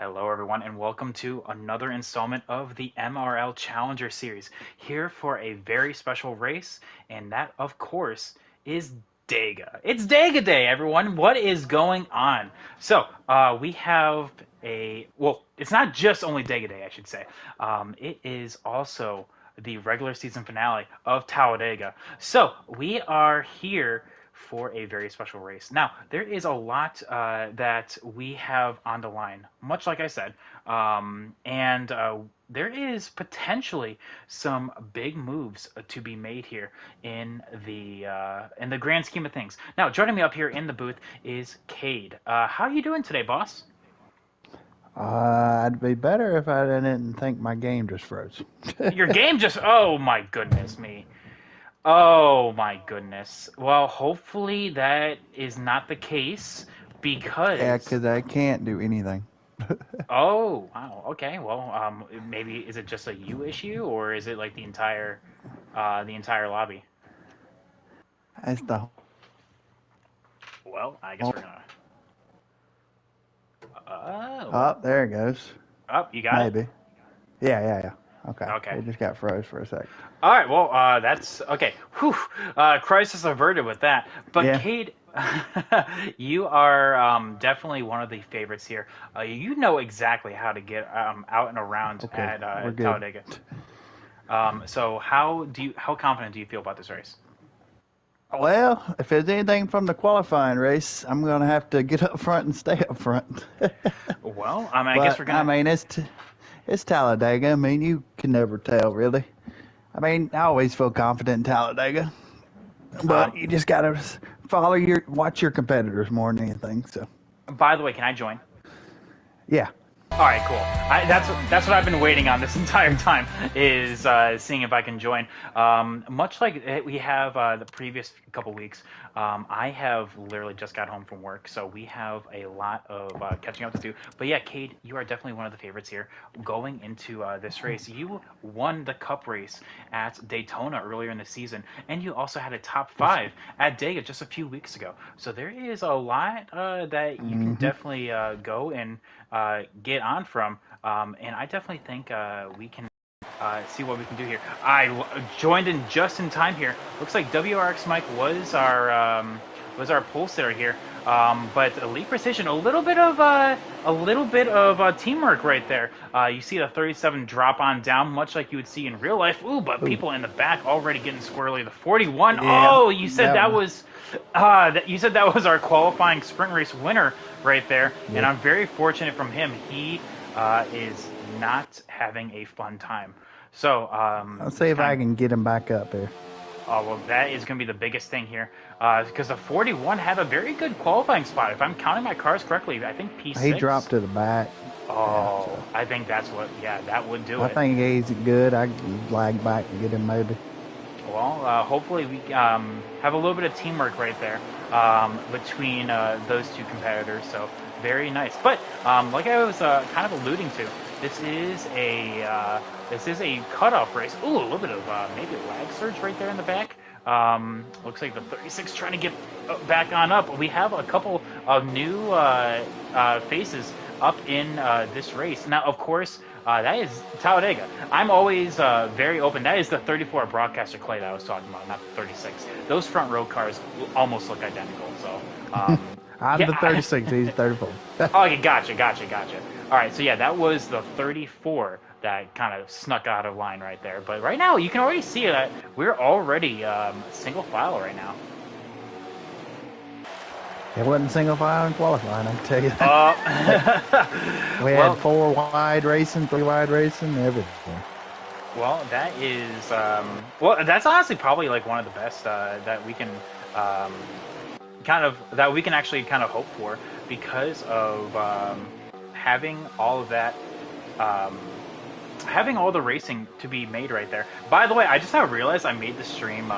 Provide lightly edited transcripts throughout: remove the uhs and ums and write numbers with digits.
Hello, everyone, and welcome to another installment of the MRL Challenger Series. Here for a very special race, and that, of course, is Dega. It's Dega Day, everyone. What is going on? We have it's not just only Dega Day, I should say. It is also the regular season finale of Talladega. So, we are here for a very special race. Now, there is a lot that we have on the line, much like I said, and there is potentially some big moves to be made here in the grand scheme of things. Now, joining me up here in the booth is Cade. How are you doing today, boss? I'd be better if I didn't think my game just froze. Your game just, oh my goodness me. Oh my goodness. Well, hopefully that is not the case Yeah, because 'cause I can't do anything. oh, wow. Okay. Well, maybe is it just a you issue or is it like the entire lobby? That's the Well, I guess whole. we're gonna. Oh, Oh, there it goes. oh, you got it. Maybe. Yeah. Okay. Okay. It just got froze for a sec. All right. Well, that's okay. Whew. Crisis averted with that. But Yeah. Cade, you are definitely one of the favorites here. You know exactly how to get out and around Okay. at We're good. Talladega. So how confident do you feel about this race? Well, if there's anything from the qualifying race, I'm gonna have to get up front and stay up front. Well, I mean, I guess But we're I gonna. mean, it's Talladega. I mean, you can never tell really. I mean, I always feel confident in Talladega. Um, But you just gotta watch your competitors more than anything. So by the way, can I join? yeah, All right, cool. That's what I've been waiting on this entire time is seeing if I can join. Much like we have the previous couple weeks, I have literally just got home from work, so we have a lot of catching up to do. But yeah, Cade, you are definitely one of the favorites here going into this race. You won the Cup race at Daytona earlier in the season, and you also had a top five at Dega just a few weeks ago. So there is a lot that you can hmm definitely go and get on from. And I definitely think we can see what we can do here. Joined in just in time here. Looks like WRX Mike was our pole sitter here. But Elite Precision, a little bit of teamwork right there. You see the 37 drop on down, much like you would see in real life. Ooh, but Ooh, people in the back already getting squirrely. The 41. yeah, Oh, you said that that was was you said that was our qualifying sprint race winner right there, and yeah. I'm very fortunate from him. He is not having a fun time. So I'll see it's if I kind of can get him back up here. oh well, that is going to be the biggest thing here because the 41 had a very good qualifying spot. If I'm counting my cars correctly, I think He P6. dropped to the back. Yeah, Oh, so I think that's what. Yeah, that would do I it. think he's good. I can lag back and get him maybe. Well, hopefully we have a little bit of teamwork right there between those two competitors. So very nice. But like I was kind of alluding to, this is a cutoff race. Ooh, a little bit of maybe a lag surge right there in the back. Looks like the 36 trying to get back on up. We have a couple of new faces up in this race. Now, of course, that is Talladega. I'm always very open. That is the 34 broadcaster clay that I was talking about, not the 36. Those front row cars almost look identical. So, I'm the yeah. 36. He's 34. Okay, gotcha. All right, so yeah, that was the 34 that kind of snuck out of line right there. But right now, you can already see that we're already single file right now. It wasn't single file in qualifying. I can tell you that. We had Well, 4 wide racing, 3 wide racing, everything. well, that is well, that's honestly probably like one of the best that we can um, that we can actually kind of hope for because of having all of that, um, having all the racing to be made right there. By the way, I just now realized I made the stream.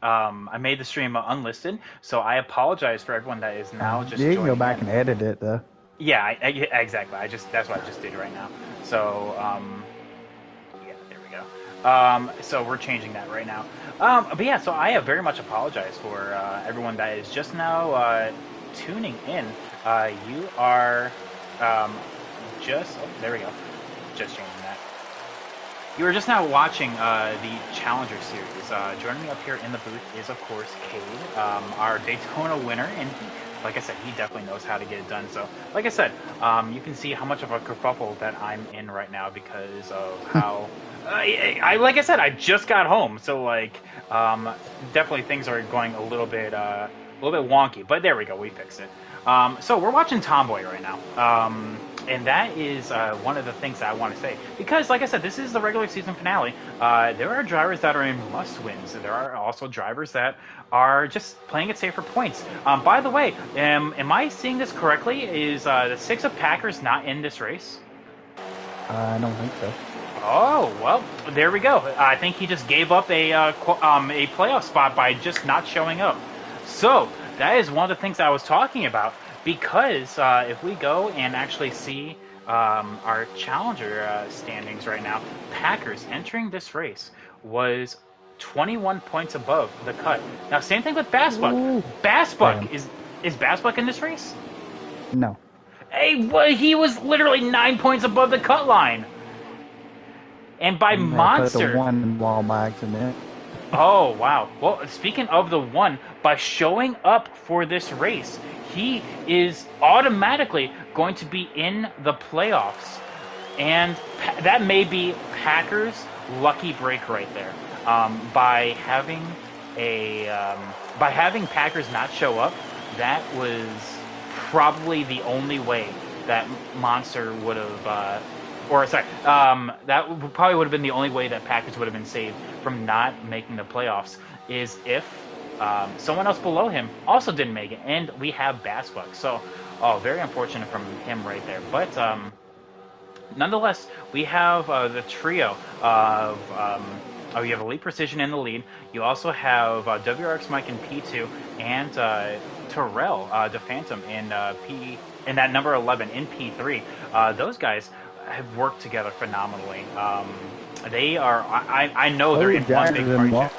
I made the stream unlisted, so I apologize for everyone that is now just You can go joining back in. and edit it though. Yeah, exactly. That's what I just did right now. So yeah, there we go. So we're changing that right now. But yeah, so I have very much apologized for everyone that is just now tuning in. You are Um, oh, there we go. Just changing that. You were just now watching the Challenger Series. Joining me up here in the booth is, of course, Cade, our Daytona winner, and like I said, he definitely knows how to get it done. So, like I said, you can see how much of a kerfuffle that I'm in right now because of how, like I said, I just got home, so like, definitely things are going a little bit wonky. But there we go, we fixed it. So we're watching Tomboy right now. And that is one of the things that I want to say. Because, like I said, this is the regular season finale. There are drivers that are in must-wins. There are also drivers that are just playing it safe for points. By the way, am I seeing this correctly? Is the 6 of Packers not in this race? I don't think so. Oh, well, there we go. I think he just gave up a playoff spot by just not showing up. So, that is one of the things I was talking about. Because if we go and actually see our Challenger standings right now, Packers entering this race was 21 points above the cut. Now, same thing with Bassbuck. Bassbuck, is Bassbuck in this race? No. Hey, well, he was literally 9 points above the cut line. And by Monster... Put the one wall by accident. Oh, wow. Well, speaking of the one, by showing up for this race, he is automatically going to be in the playoffs. And that may be Packers' lucky break right there. By having Packers not show up, that was probably the only way that Monster would have... that probably would have been the only way that Packers would have been saved from not making the playoffs is if someone else below him also didn't make it, and we have Bassbuck. So, very unfortunate from him right there. But nonetheless, we have the trio of you have Elite Precision in the lead. You also have WRX Mike in P2 and Terrell the Phantom in that number 11 in P3. Those guys have worked together phenomenally. They are. I know they're in one big partnership.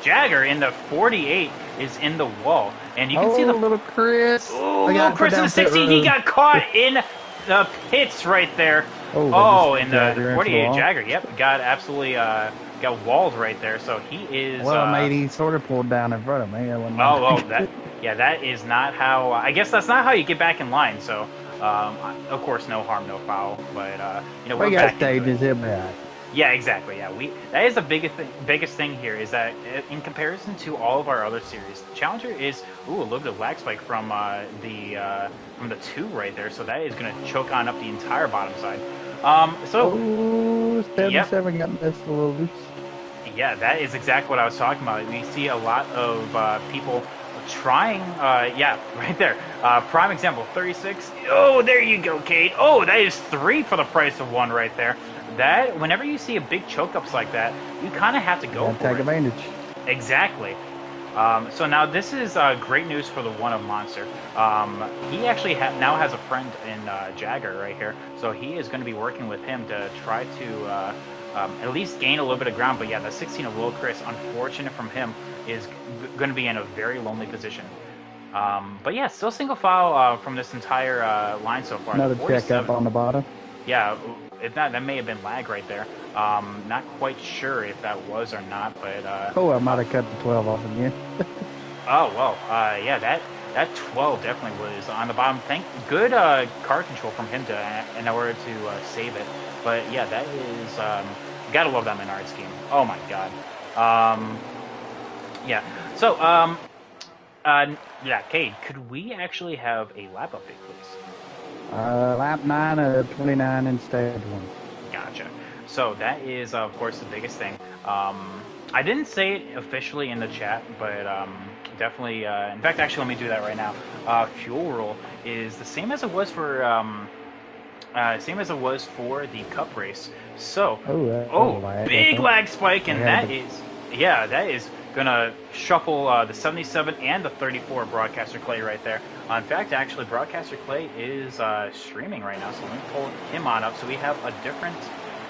Jagger in the 48 is in the wall, and you can see the little Chris. Oh, little Chris in the 60. He got caught in the pits right there. In the 48 Jagger. Yep, got absolutely got walled right there. So he is. Well, mate, he sort of pulled down in front of me. That is not how. I guess that's not how you get back in line. So. Of course, no harm, no foul. But we got stages in there. Yeah, exactly. Yeah, that is the biggest thing here is that in comparison to all of our other series, Challenger is a little bit of lag spike from the 2 right there. So that is going to choke on up the entire bottom side. 77 got missed a little loose. Yeah, that is exactly what I was talking about. We see a lot of people trying, right there. Prime example, 36. Oh, there you go, Kate. Oh, that is 3 for the price of 1 right there. That, whenever you see a big choke-ups like that, you kind of have to go for it. Take advantage. Exactly. So now this is great news for the one of Monster. He actually now has a friend in Jagger right here, so he is going to be working with him to try to at least gain a little bit of ground. But yeah, the 16 of Lil Chris, unfortunate from him, is going to be in a very lonely position. But yeah, still single file from this entire line so far. Another check up on the bottom. Yeah, if not, that may have been lag right there. Not quite sure if that was or not, but... I might have cut the 12 off again. Yeah, that 12 definitely was on the bottom. Good car control from him in order to save it. But yeah, that is... gotta love that Menard scheme. Oh my god. Yeah, so, Cade, could we actually have a lap update, please? Lap 9 of 29 instead of 1. Gotcha. So that is, of course, the biggest thing. I didn't say it officially in the chat, but definitely. In fact, actually, let me do that right now. Fuel rule is the same as it was for the Cup race. So, big lag spike, and that is gonna shuffle the 77 and the 34 Broadcaster Clay right there. In fact, actually, Broadcaster Clay is streaming right now, so let me pull him on up. So we have a different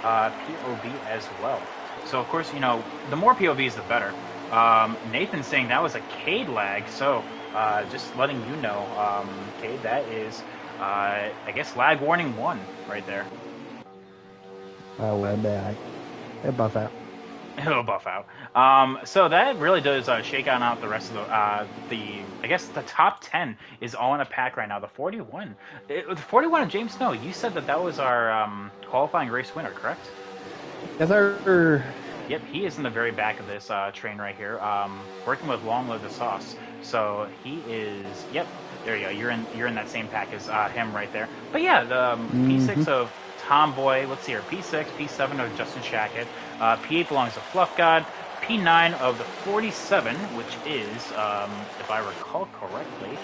POV as well. So, of course, the more POVs, the better. Nathan's saying that was a Cade lag, so just letting you know, Cade, that is I guess lag warning 1 right there. Oh, well, they buff out. It'll buff out. So that really does shake out the rest of the I guess the top 10 is all in a pack right now. The 41, the 41 of James Snow. You said that was our qualifying race winner, correct? Yes, sir. Yep, he is in the very back of this train right here, working with Long Live the Sauce. So he is. Yep, there you go. You're in that same pack as him right there. But yeah, the P6 of Tomboy. Let's see here. P6, P7 of Justin Shackett. P8 belongs to Fluff God. P9 of the 47, which is, if I recall correctly,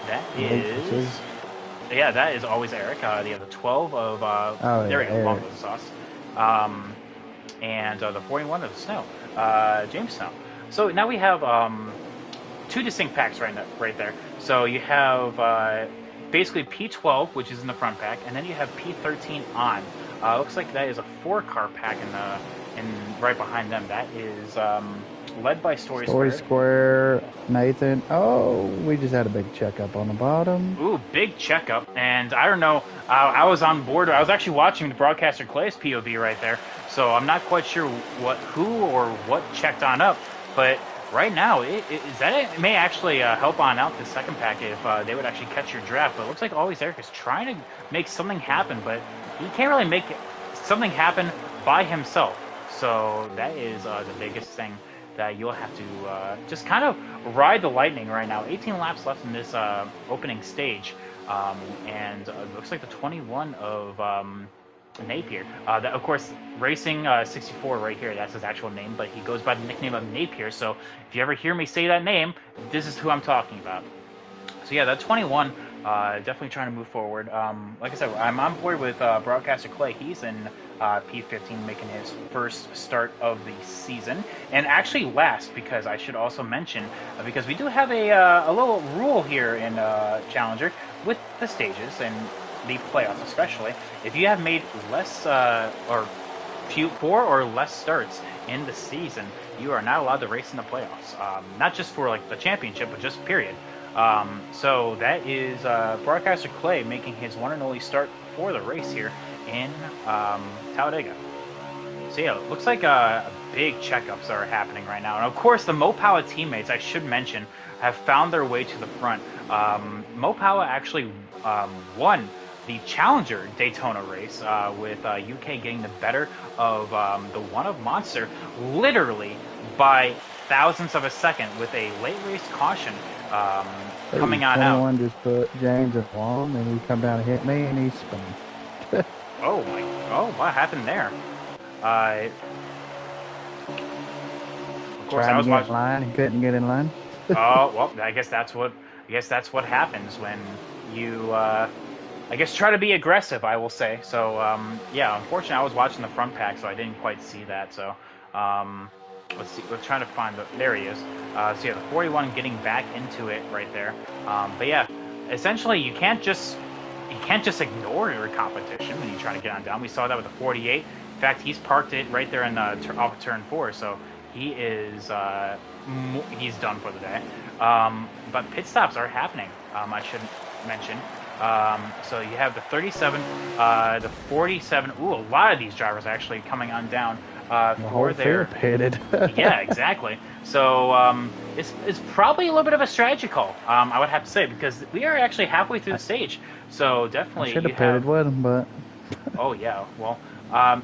that is. Yeah, that is always Eric. They have the 12 of. There we go. Long Live the Sauce. And the 41 of Snow, James Snow. So now we have 2 distinct packs right there. So you have basically P12, which is in the front pack, and then you have P13 on. Looks like that is a 4-car pack in right behind them. That is led by Story Square, Nathan. Oh, we just had a big checkup on the bottom. Ooh, big checkup. And I don't know, I was on board. I was actually watching the broadcaster Clay's POV right there. So I'm not quite sure who or what checked on up. But right now, it may actually help on out the second pack if they would actually catch your draft. But it looks like Always Eric is trying to make something happen. But he can't really make something happen by himself. So that is the biggest thing that you'll have to just kind of ride the lightning right now. 18 laps left in this opening stage. And it looks like the 21 of Napier. That, of course, Racing 64 right here, that's his actual name, but he goes by the nickname of Napier. So if you ever hear me say that name, this is who I'm talking about. So yeah, that 21, definitely trying to move forward. Like I said, I'm on board with broadcaster Clay. He's in P15, making his first start of the season, and actually last, because I should also mention, because we do have a little rule here in Challenger with the stages and the playoffs especially. If you have made less or 4 or less starts in the season, you are not allowed to race in the playoffs. Not just for like the championship, but just period. So that is broadcaster Clay making his one and only start for the race here in Talladega. So yeah, it looks like big checkups are happening right now. And of course, the Mopala teammates, I should mention, have found their way to the front. Mopala actually won the Challenger Daytona race with UK getting the better of the one of Monster, literally by thousandths of a second with a late race caution coming on out. Someone just put James at long, and he come down and hit me, and he spun. Oh my! Oh, what happened there? Of course, I was watching. Line and couldn't get in line. Oh well, I guess that's what happens when you I guess try to be aggressive, I will say. So yeah, unfortunately, I was watching the front pack, so I didn't quite see that. So let's see. We're trying to find there he is. So yeah, the 41 getting back into it right there. But yeah, essentially, you can't just ignore your competition when you try to get on down. We saw that with the 48. In fact, he's parked it right there in off of turn 4, so he is he's done for the day. But pit stops are happening. I should mention. So you have the 37, the 47. Ooh, a lot of these drivers actually coming on down for their pitted. Yeah, exactly. So it's probably a little bit of a strategy call, I would have to say, because we are actually halfway through the stage. So definitely, should have pitted with him, but. Oh yeah, well,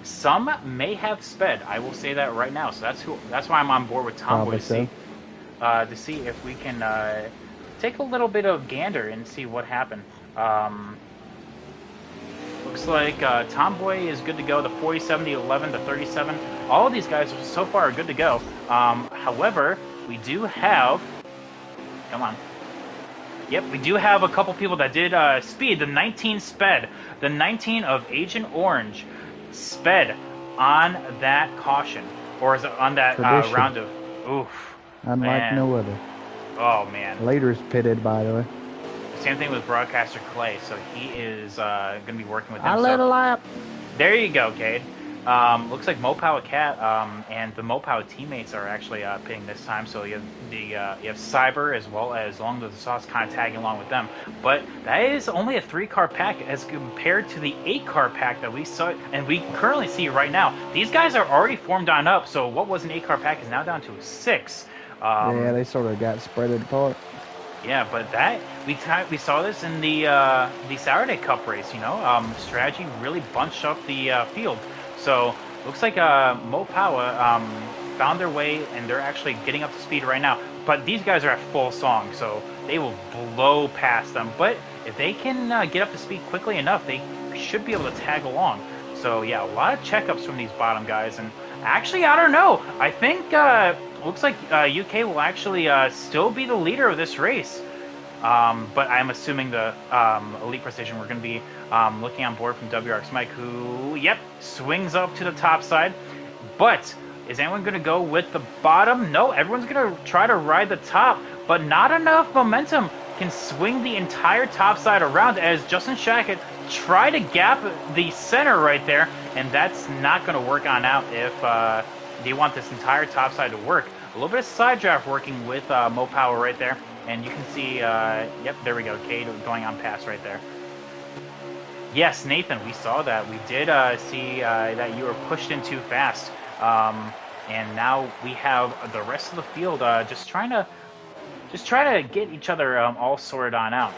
some may have sped. I will say that right now. So that's why I'm on board with Tomboy to see if we can take a little bit of gander and see what happened. Looks like Tomboy is good to go. The 47, the 11, the 37. All of these guys so far are good to go. However, we do have. Come on. Yep, we do have a couple people that did speed. The 19 sped. The 19 of Agent Orange sped on that caution. Or is it on that round of... Oof. Unlike no other. Oh, man. Later is pitted, by the way. Same thing with Broadcaster Clay, so he is going to be working with him. I led a lap. There you go, Cade. Looks like Mopower Cat and the Mopower teammates are actually pitting this time. So you have you have Cyber as well as Long the Sauce kind of tagging along with them. But that is only a 3-car pack as compared to the 8-car pack that we saw and we currently see right now. These guys are already formed on up. So what was an 8-car pack is now down to a 6. Yeah, they sort of got spread apart. Yeah, but that we saw this in the Saturday Cup race. Strategy really bunched up the field. So looks like Mopower found their way and they're actually getting up to speed right now. But these guys are at full song, so they will blow past them. But if they can get up to speed quickly enough, they should be able to tag along. So yeah, a lot of checkups from these bottom guys. And actually, I don't know. I think looks like UK will actually still be the leader of this race. But I'm assuming the Elite Precision we're going to be looking on board from WRX Mike, who, yep, swings up to the top side. But is anyone going to go with the bottom? No, everyone's going to try to ride the top, but not enough momentum can swing the entire top side around as Justin Shackett try to gap the center right there, and that's not going to work on out if they want this entire top side to work. A little bit of side draft working with Mopower right there. And you can see, yep, there we go, Cade going on past right there. Yes, Nathan, we saw that. We did see that you were pushed in too fast. And now we have the rest of the field just trying to get each other all sorted on out.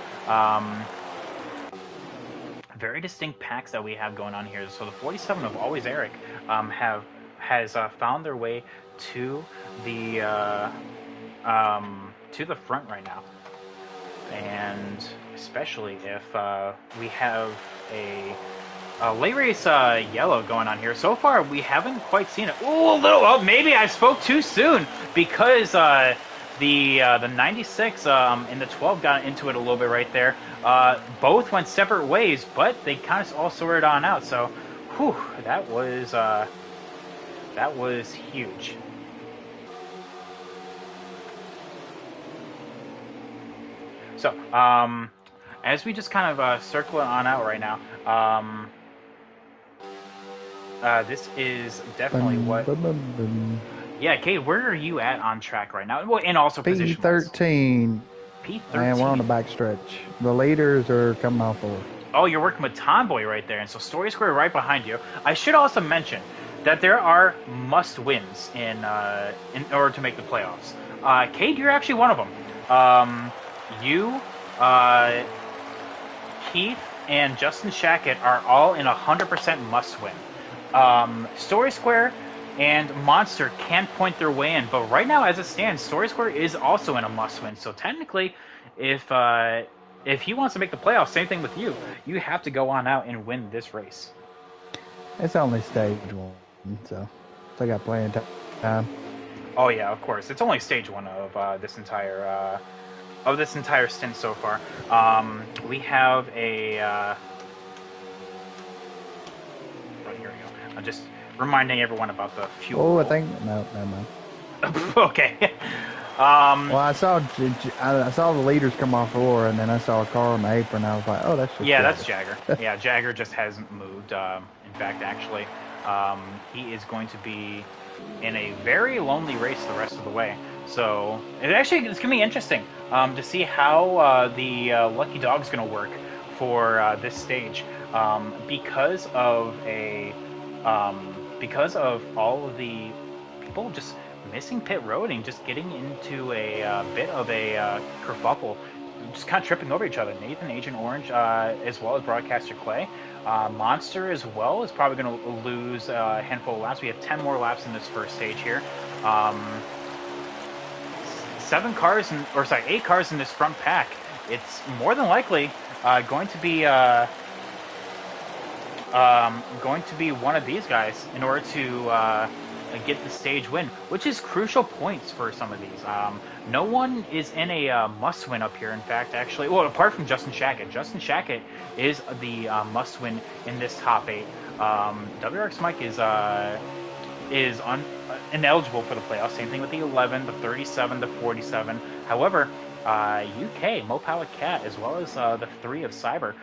Very distinct packs that we have going on here. So the 47 of Always Eric has found their way to the front right now, and especially if we have a late race yellow going on here. So far, we haven't quite seen it. Ooh, a little. Oh, maybe I spoke too soon because the 96 and the 12 got into it a little bit right there. Both went separate ways, but they kind of all sorted on out. So, whew, that was huge. So, as we just kind of circle it on out right now, this is definitely what... Yeah, Cade, where are you at on track right now? Well, and also position P13. P13. And we're on the back stretch. The leaders are coming off forward. Oh, you're working with Tomboy right there, and so Story Square right behind you. I should also mention that there are must-wins in order to make the playoffs. Cade, you're actually one of them. You, Keith, and Justin Shackett are all in 100% must-win. Story Square and Monster can't point their way in, but right now, as it stands, Story Square is also in a must-win. So technically, if he wants to make the playoffs, same thing with you. You have to go on out and win this race. It's only stage 1, so I got plenty of time. Oh yeah, of course. It's only stage 1 of this entire stint so far. We have a right, here we go. I'm just reminding everyone about the fuel. Oh, I think no, never mind. Okay. Well, I saw the leaders come off floor, and then I saw a car on the apron. I was like, oh, that's just yeah, Jagger. that's Jagger. Yeah, Jagger just hasn't moved. In fact, actually, he is going to be in a very lonely race the rest of the way. So it's going to be interesting to see how the Lucky Dog's going to work for this stage because of all of the people just missing pit road and just getting into a bit of a kerfuffle, just kind of tripping over each other. Nathan, Agent Orange, as well as Broadcaster Clay. Monster as well is probably going to lose a handful of laps. We have 10 more laps in this first stage here. 8 cars in this front pack. It's more than likely going to be one of these guys in order to get the stage win, which is crucial points for some of these. No one is in a must-win up here. In fact, actually, well, apart from Justin Shackett. Justin Shackett is the must-win in this top 8. WRX Mike is ineligible for the playoffs. Same thing with the 11, the 37, the 47. However, UK, Mopower Cat, as well as the 3 of Cyber,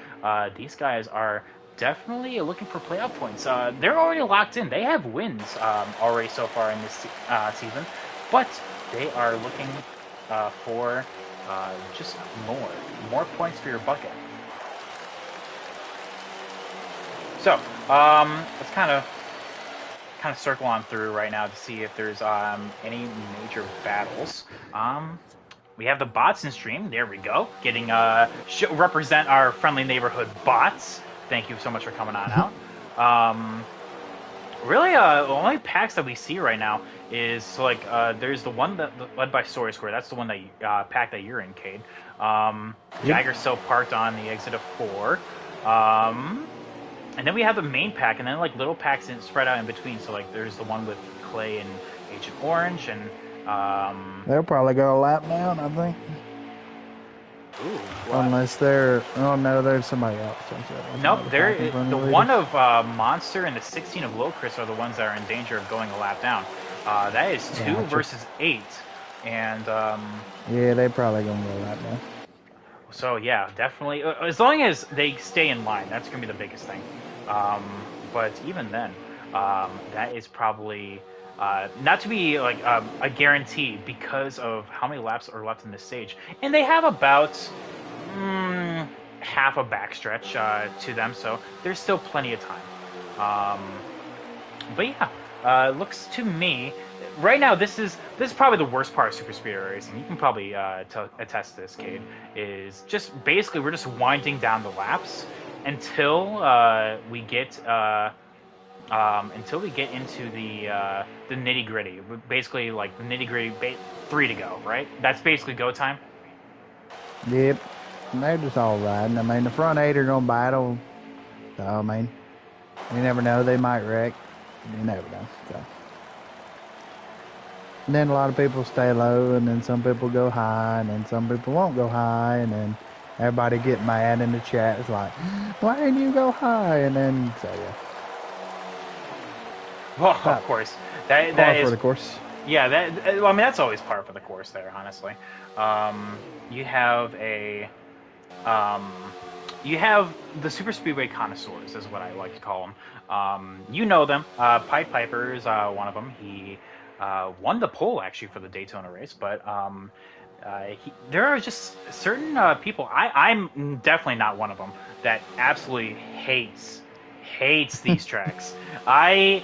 these guys are definitely looking for playoff points. They're already locked in. They have wins already so far in this season, but they are looking for just more points for your bucket. So let's kind of circle on through right now to see if there's any major battles. We have the bots in stream. There we go. Getting represent our friendly neighborhood bots. Thank you so much for coming on out. Really, the only packs that we see right now is so, like there's the one that led by Story Square. That's the one that pack that you're in, Cade. Jagger's still parked on the exit of 4. And then we have the main pack, and then like little packs spread out in between. So like there's the one with Clay and Agent Orange, and they'll probably go a lap down, I think. Ooh, unless they're no, there's somebody else. Nope, the one of Monster and the 16 of Locris are the ones that are in danger of going a lap down. That is 2 versus 8, and yeah, they probably gonna go a lap down. So yeah, definitely. As long as they stay in line, that's gonna be the biggest thing. But even then, that is probably not to be like a guarantee because of how many laps are left in this stage, and they have about half a backstretch to them, so there's still plenty of time. But yeah, looks to me. Right now, this is probably the worst part of Super Speedway racing. You can probably attest to this, Cade. Is just basically we're just winding down the laps until we get into the nitty gritty. Basically, like the nitty gritty, 3 to go. Right? That's basically go time. Yep, and they're just all riding. I mean, the front 8 are gonna battle. So I mean, you never know; they might wreck. You never know. So. And then a lot of people stay low, and then some people go high, and then some people won't go high, and then everybody get mad in the chat. It's like, why didn't you go high? And then, so yeah. Well, of course. That is for the course. Yeah, well, I mean, that's always par for the course there, honestly. You have you have the Super Speedway connoisseurs, is what I like to call them. You know them. Pied Piper is one of them. He won the pole actually for the Daytona race, but there are just certain people. I'm definitely not one of them that absolutely hates these tracks. I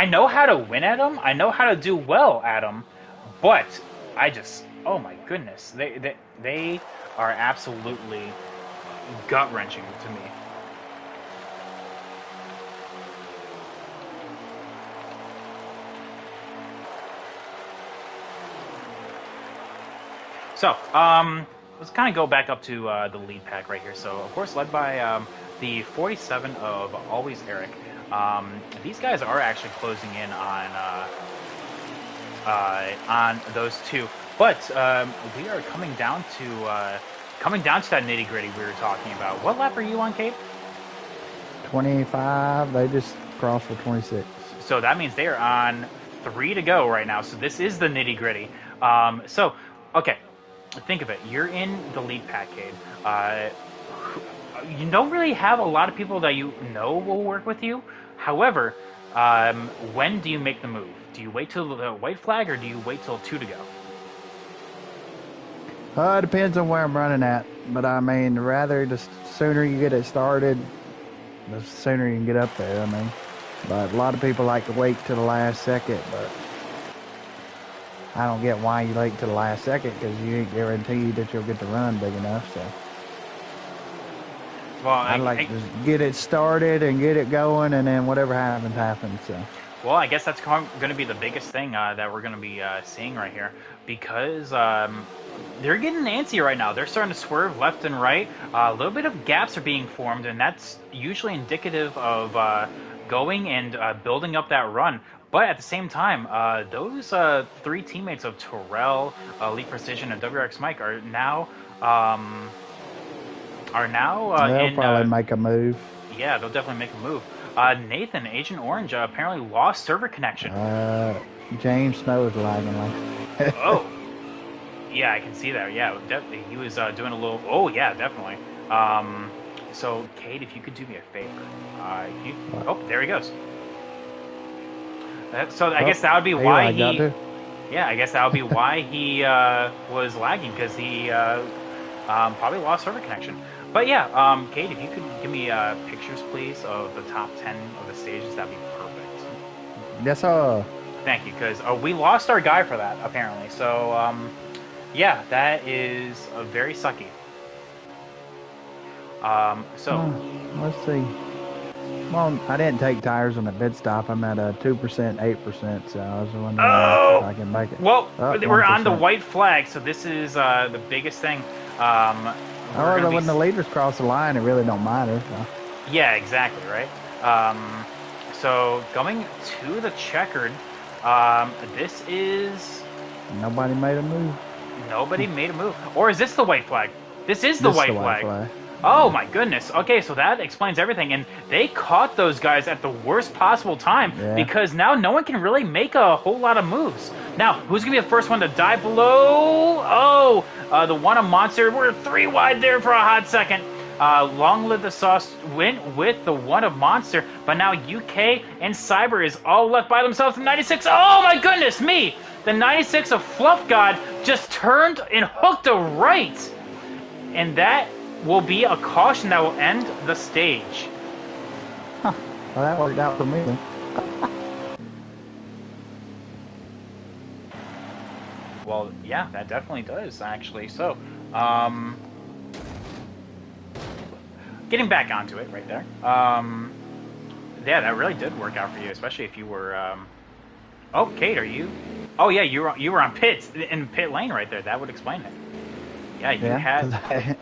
know how to win at them. I know how to do well at them, but I just, oh my goodness, they are absolutely gut wrenching to me. So, let's kind of go back up to the lead pack right here. So, of course, led by the 47 of Always Eric. These guys are actually closing in on those two, but we are coming down to that nitty gritty we were talking about. What lap are you on, Kate? 25. They just crossed for 26. So that means they are on 3 to go right now. So this is the nitty gritty. So, okay. Think of it. You're in the lead packade. You don't really have a lot of people that you know will work with you. However, when do you make the move? Do you wait till the white flag, or do you wait till 2 to go? It depends on where I'm running at. But I mean, rather the sooner you get it started, the sooner you can get up there. I mean, but a lot of people like to wait till the last second, but I don't get why you wait till the last second, because you ain't guaranteed that you'll get the run big enough. So, well, I'd like to get it started and get it going, and then whatever happens, happens. So, well, I guess that's going to be the biggest thing that we're going to be seeing right here, because they're getting antsy right now. They're starting to swerve left and right. A little bit of gaps are being formed, and that's usually indicative of going and building up that run. But at the same time, those 3 teammates of Terrell, Elite Precision, and WRX Mike are now they'll probably make a move. Yeah, they'll definitely make a move. Nathan, Agent Orange, apparently lost server connection. James Snow is lagging like. Oh, yeah, I can see that. Yeah, definitely, he was doing a little. Oh, yeah, definitely. So, Kate, if you could do me a favor, oh, there he goes. So I Oh, guess that would be he why lagged out he. too. Yeah, I guess that would be why he was lagging because he probably lost server connection. But yeah, Kate, if you could give me pictures, please, of the top 10 of the stages, that'd be perfect. Yes, sir. Thank you, because we lost our guy for that apparently. So yeah, that is very sucky. So Let's see. Well, I didn't take tires on the pit stop. I'm at a 2%, 8%, so I was wondering if oh I can make it. well, Oh, we're on the 1%. white flag, so this is the biggest thing. We're gonna However, be when the leaders cross the line, it really don't matter. So. yeah, exactly right. So going to the checkered, this is Nobody made a move. nobody made a move, or is this the white flag? This is the This is white the white flag. flag. Oh Yeah. my goodness. Okay, so that explains everything. And they caught those guys at the worst possible time Yeah. because now no one can really make a whole lot of moves. Now, who's going to be the first one to die below? Oh, the one on Monster. We're 3 wide there for a hot second. Long Live the Sauce went with the one of Monster, but now UK and Cyber is all left by themselves. The 96. Oh my goodness me! The 96 of Fluff God just turned and hooked a right. And that will be a caution that will end the stage. Huh. Well, that worked out for me then. Well, yeah, that definitely does, actually. So, getting back onto it right there. Yeah, that really did work out for you, especially if you were, oh, Kate, are you? Oh, yeah, you were on pits, in pit lane right there. That would explain it. Yeah, you had... I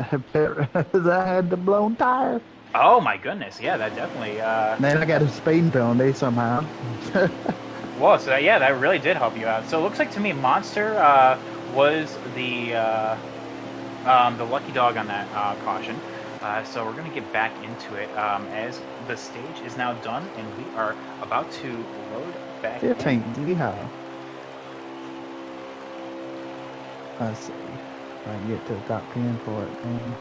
had the blown tire. Oh, my goodness. Yeah, that definitely... Then I got a speed penalty somehow. Well, so yeah, that really did help you out. So it looks like to me Monster was the lucky dog on that caution. So we're going to get back into it as the stage is now done and we are about to load back 15th, in. yeehaw. Let's see if I can get to the top 10 for it. Man.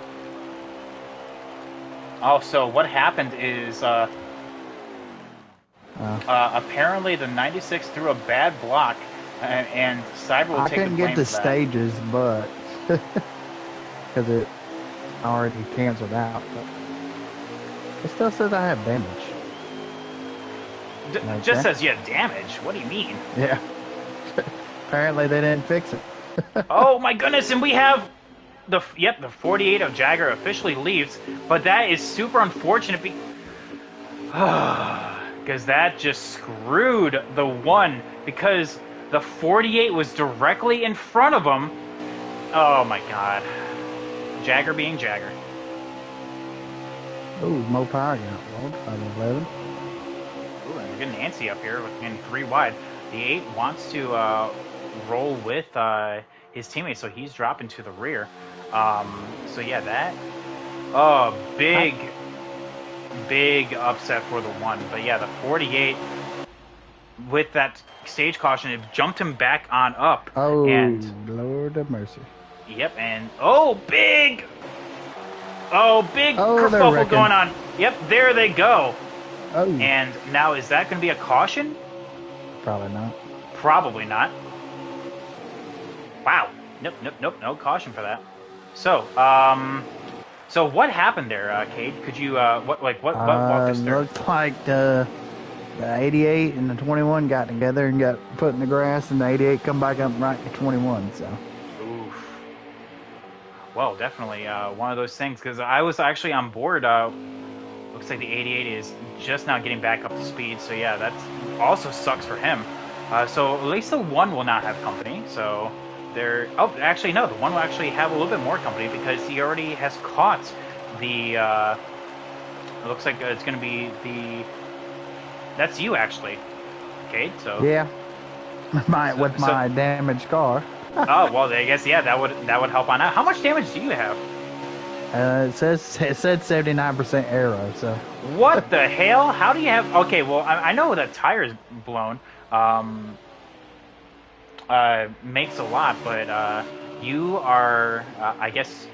Oh, so what happened is apparently the 96 threw a bad block and Cyber will take the blame for that. I couldn't get the stages, but because it already canceled out. But it still says I have damage. Like just says you have damage. What do you mean? Yeah. Apparently they didn't fix it. Oh my goodness! And we have the 48 of Jagger officially leaves, but that is super unfortunate because that just screwed the one because the 48 was directly in front of him. Oh my god. Jagger being Jagger. Ooh, Mo Power got rolled by the 11. Ooh, and we're getting Nancy up here in 3 wide. The 8 wants to roll with his teammates, so he's dropping to the rear. So yeah, that... Oh, big upset for the 1. But yeah, the 48... with that stage caution, it jumped him back on up. Oh, and, Lord of mercy. Yep, and big kerfuffle going on. Yep, there they go. Oh. And now, is that going to be a caution? Probably not. Probably not. Wow. Nope, no caution for that. So, so what happened there, Cade? Could you, what walk us through? Looked like the 88 and the 21 got together and got put in the grass, and the 88 come back up right to 21, so. Oof. Well, definitely one of those things, because I was actually on board. Looks like the 88 is just now getting back up to speed, so yeah, that also sucks for him. So at least the 1 will not have company, so there... Oh, actually, no, the 1 will actually have a little bit more company, because he already has caught the... it looks like it's going to be the... That's you, actually, Cade, so... Yeah, with my damaged car. Oh, well, I guess, yeah, that would help on out. How much damage do you have? It said 79% arrow, so. What the hell? How do you have... Okay, well, I know that tire's blown. Makes a lot, but you are, I guess...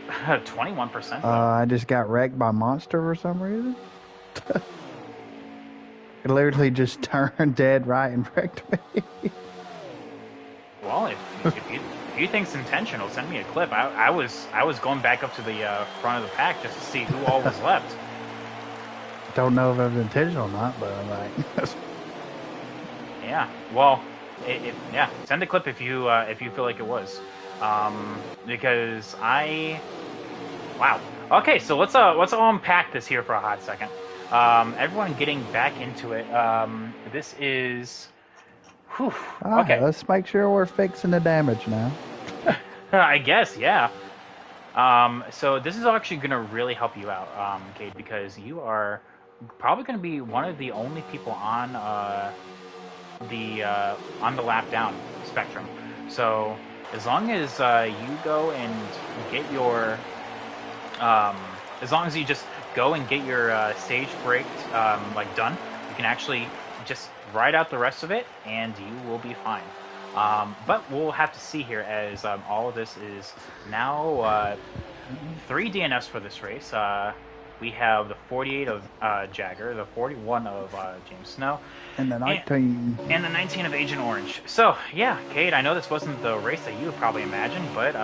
21% though. I just got wrecked by Monster for some reason. It literally just turned dead right and wrecked me. Well, if you think it's intentional, send me a clip. I was going back up to the front of the pack just to see who all was left. Don't know if it was intentional or not, but I'm like, Yeah. Well, yeah. Send a clip if you feel like it was, because wow. Okay, so let's all unpack this here for a hot second. Everyone getting back into it. This is. Whew, all right, okay. let's make sure we're fixing the damage now. I guess, yeah. So this is actually going to really help you out, Cade, because you are probably going to be one of the only people on the lap down spectrum. So as long as you go and get your, as long as you just go and get your stage break like done, you can actually just ride out the rest of it, and you will be fine. But we'll have to see here as all of this is now 3 DNFs for this race. We have the 48 of Jagger, the 41 of James Snow, And the 19. and the 19 of Agent Orange. So, yeah, Kate, I know this wasn't the race that you would probably imagine, but,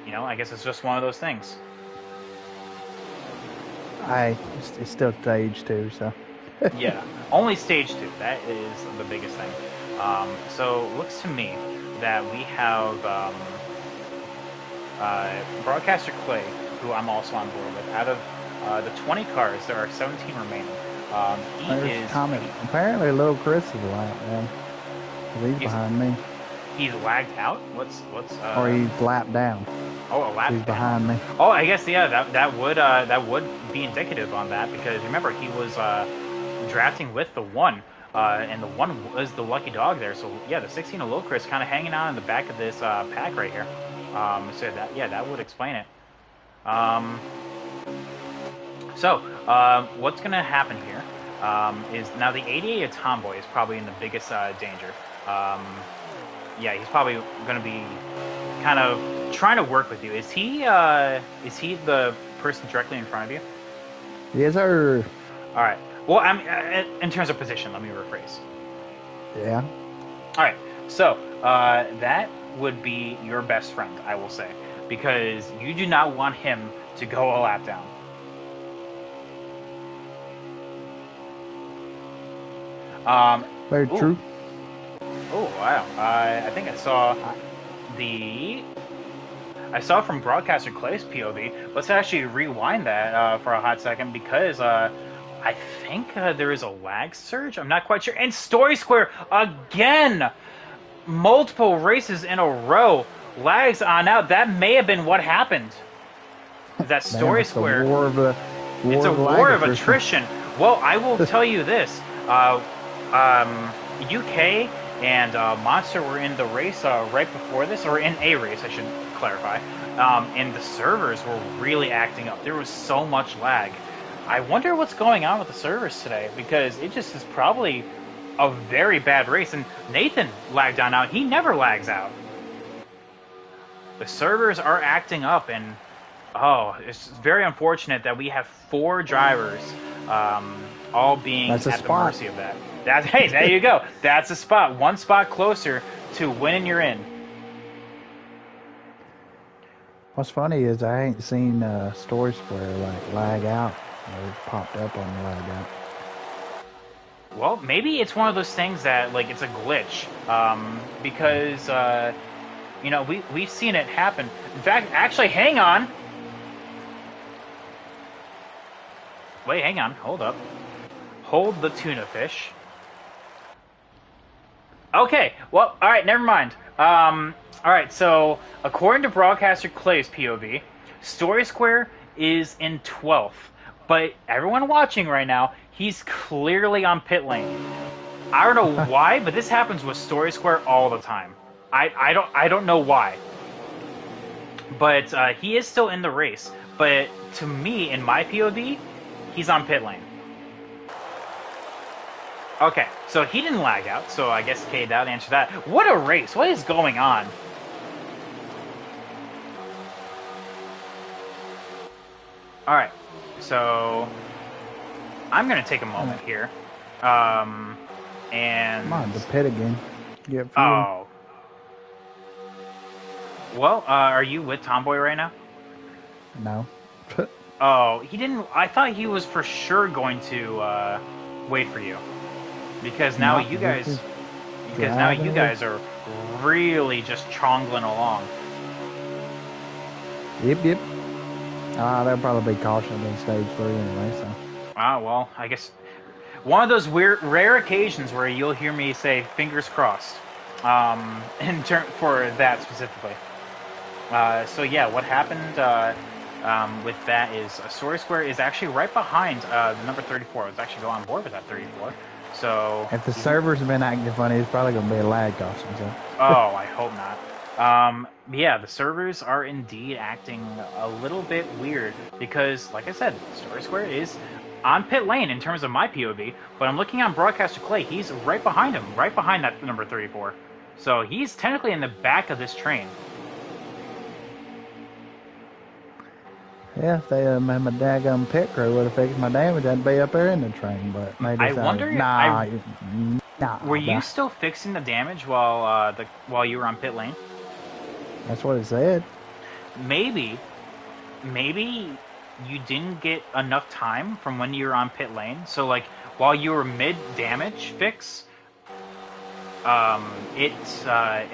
you know, I guess it's just one of those things. It's still stage 2, so. Yeah, only stage 2. That is the biggest thing. So, it looks to me that we have Broadcaster Clay, who I'm also on board with. Out of the 20 cars, there are 17 remaining. There's Tommy. Apparently, little Chris is lagged, man. He's behind me. He's lagged out. What's? Or he's lapped down. Oh, a lap. He's behind me. Oh, I guess yeah. That would be indicative on that, because remember he was drafting with the 1. And the 1 was the lucky dog there. So yeah, the 16 of Lil Chris kind of hanging out in the back of this pack right here. So that would explain it. What's gonna happen here is now the 88 of Tomboy is probably in the biggest danger. Yeah, he's probably gonna be kind of trying to work with you. Is he the person directly in front of you? Yes, sir. All right. Well, I'm in terms of position. Let me rephrase. Yeah. All right. So that would be your best friend, I will say, because you do not want him to go a lap down. Very true. Oh wow! I think I saw from Broadcaster Clay's POV. Let's actually rewind that for a hot second, because I think there is a lag surge. I'm not quite sure. And Story Square again, multiple races in a row, lags on out. That may have been what happened. That Story Square. It's a war of attrition. Well, I will tell you this. UK and Monster were in the race right before this, or in a race, I should clarify. And the servers were really acting up. There was so much lag. I wonder what's going on with the servers today, because it just is probably a very bad race. And Nathan lagged on out. He never lags out. The servers are acting up, and it's very unfortunate that we have 4 drivers all being at the mercy of that. Hey, there you go. That's a spot. 1 spot closer to winning you're in. What's funny is I ain't seen Story Square like lag out. It popped up on the lag out. Well, maybe it's one of those things that like it's a glitch, because you know we've seen it happen. In fact, actually, hang on. Wait, hang on. Hold up. Hold the tuna fish. Okay, well, all right, never mind. All right, so according to Broadcaster Clay's POV, Story Square is in 12th, but everyone watching right now, he's clearly on pit lane. I don't know why, but this happens with Story Square all the time. I don't know why, but he is still in the race. But to me, in my POV, he's on pit lane. Okay, so he didn't lag out, so I guess okay, that answered that. What a race! What is going on? All right, so I'm gonna take a moment here, um, and Come on, the pit again. Get fuel. oh, well, are you with Tomboy right now? No. Oh, he didn't. I thought he was for sure going to wait for you because now No, you he's guys, just because now driving you away. guys are really just chongling along. Yep. There'll probably be caution in stage 3 anyway, so. Ah, well, I guess one of those weird, rare occasions where you'll hear me say "fingers crossed," for that specifically. So yeah, what happened with that is Story Square is actually right behind the number 34. I was actually go on board with that 34. So If the he's servers have been acting funny, it's probably going to be a lag caution, so. oh, I hope not. Yeah, the servers are indeed acting a little bit weird because, like I said, Story Square is on pit lane in terms of my POV, but I'm looking on Broadcaster Clay. He's right behind him, right behind that number 34. So he's technically in the back of this train. Yeah, if they had my daggum pit crew would have fixed my damage, I'd be up there in the train, but they I decided, wonder, nah, were you nah. still fixing the damage while while you were on pit lane? That's what it said. Maybe you didn't get enough time from when you were on pit lane. So like while you were mid damage fix, it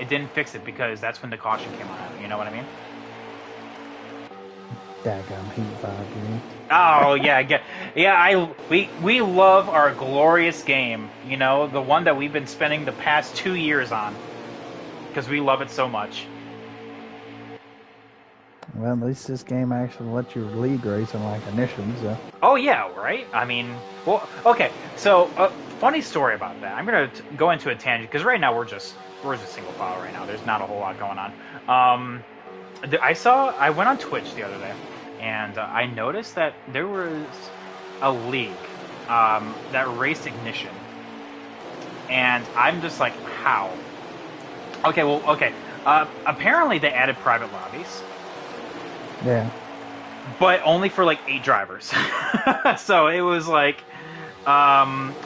didn't fix it because that's when the caution came on. You know what I mean? Daggum heat vibe, dude. Oh yeah, yeah. We love our glorious game. You know, the one that we've been spending the past 2 years on because we love it so much. Well, at least this game actually lets you lead race in like initially, so. Oh yeah, right. I mean, well, okay. So, funny story about that. I'm gonna go into a tangent because right now we're just single file right now. There's not a whole lot going on. I went on Twitch the other day, and I noticed that there was a league that raced Ignition, and I'm just like, how? Okay, well, okay. Apparently they added private lobbies. Yeah. But only for like 8 drivers. So it was like,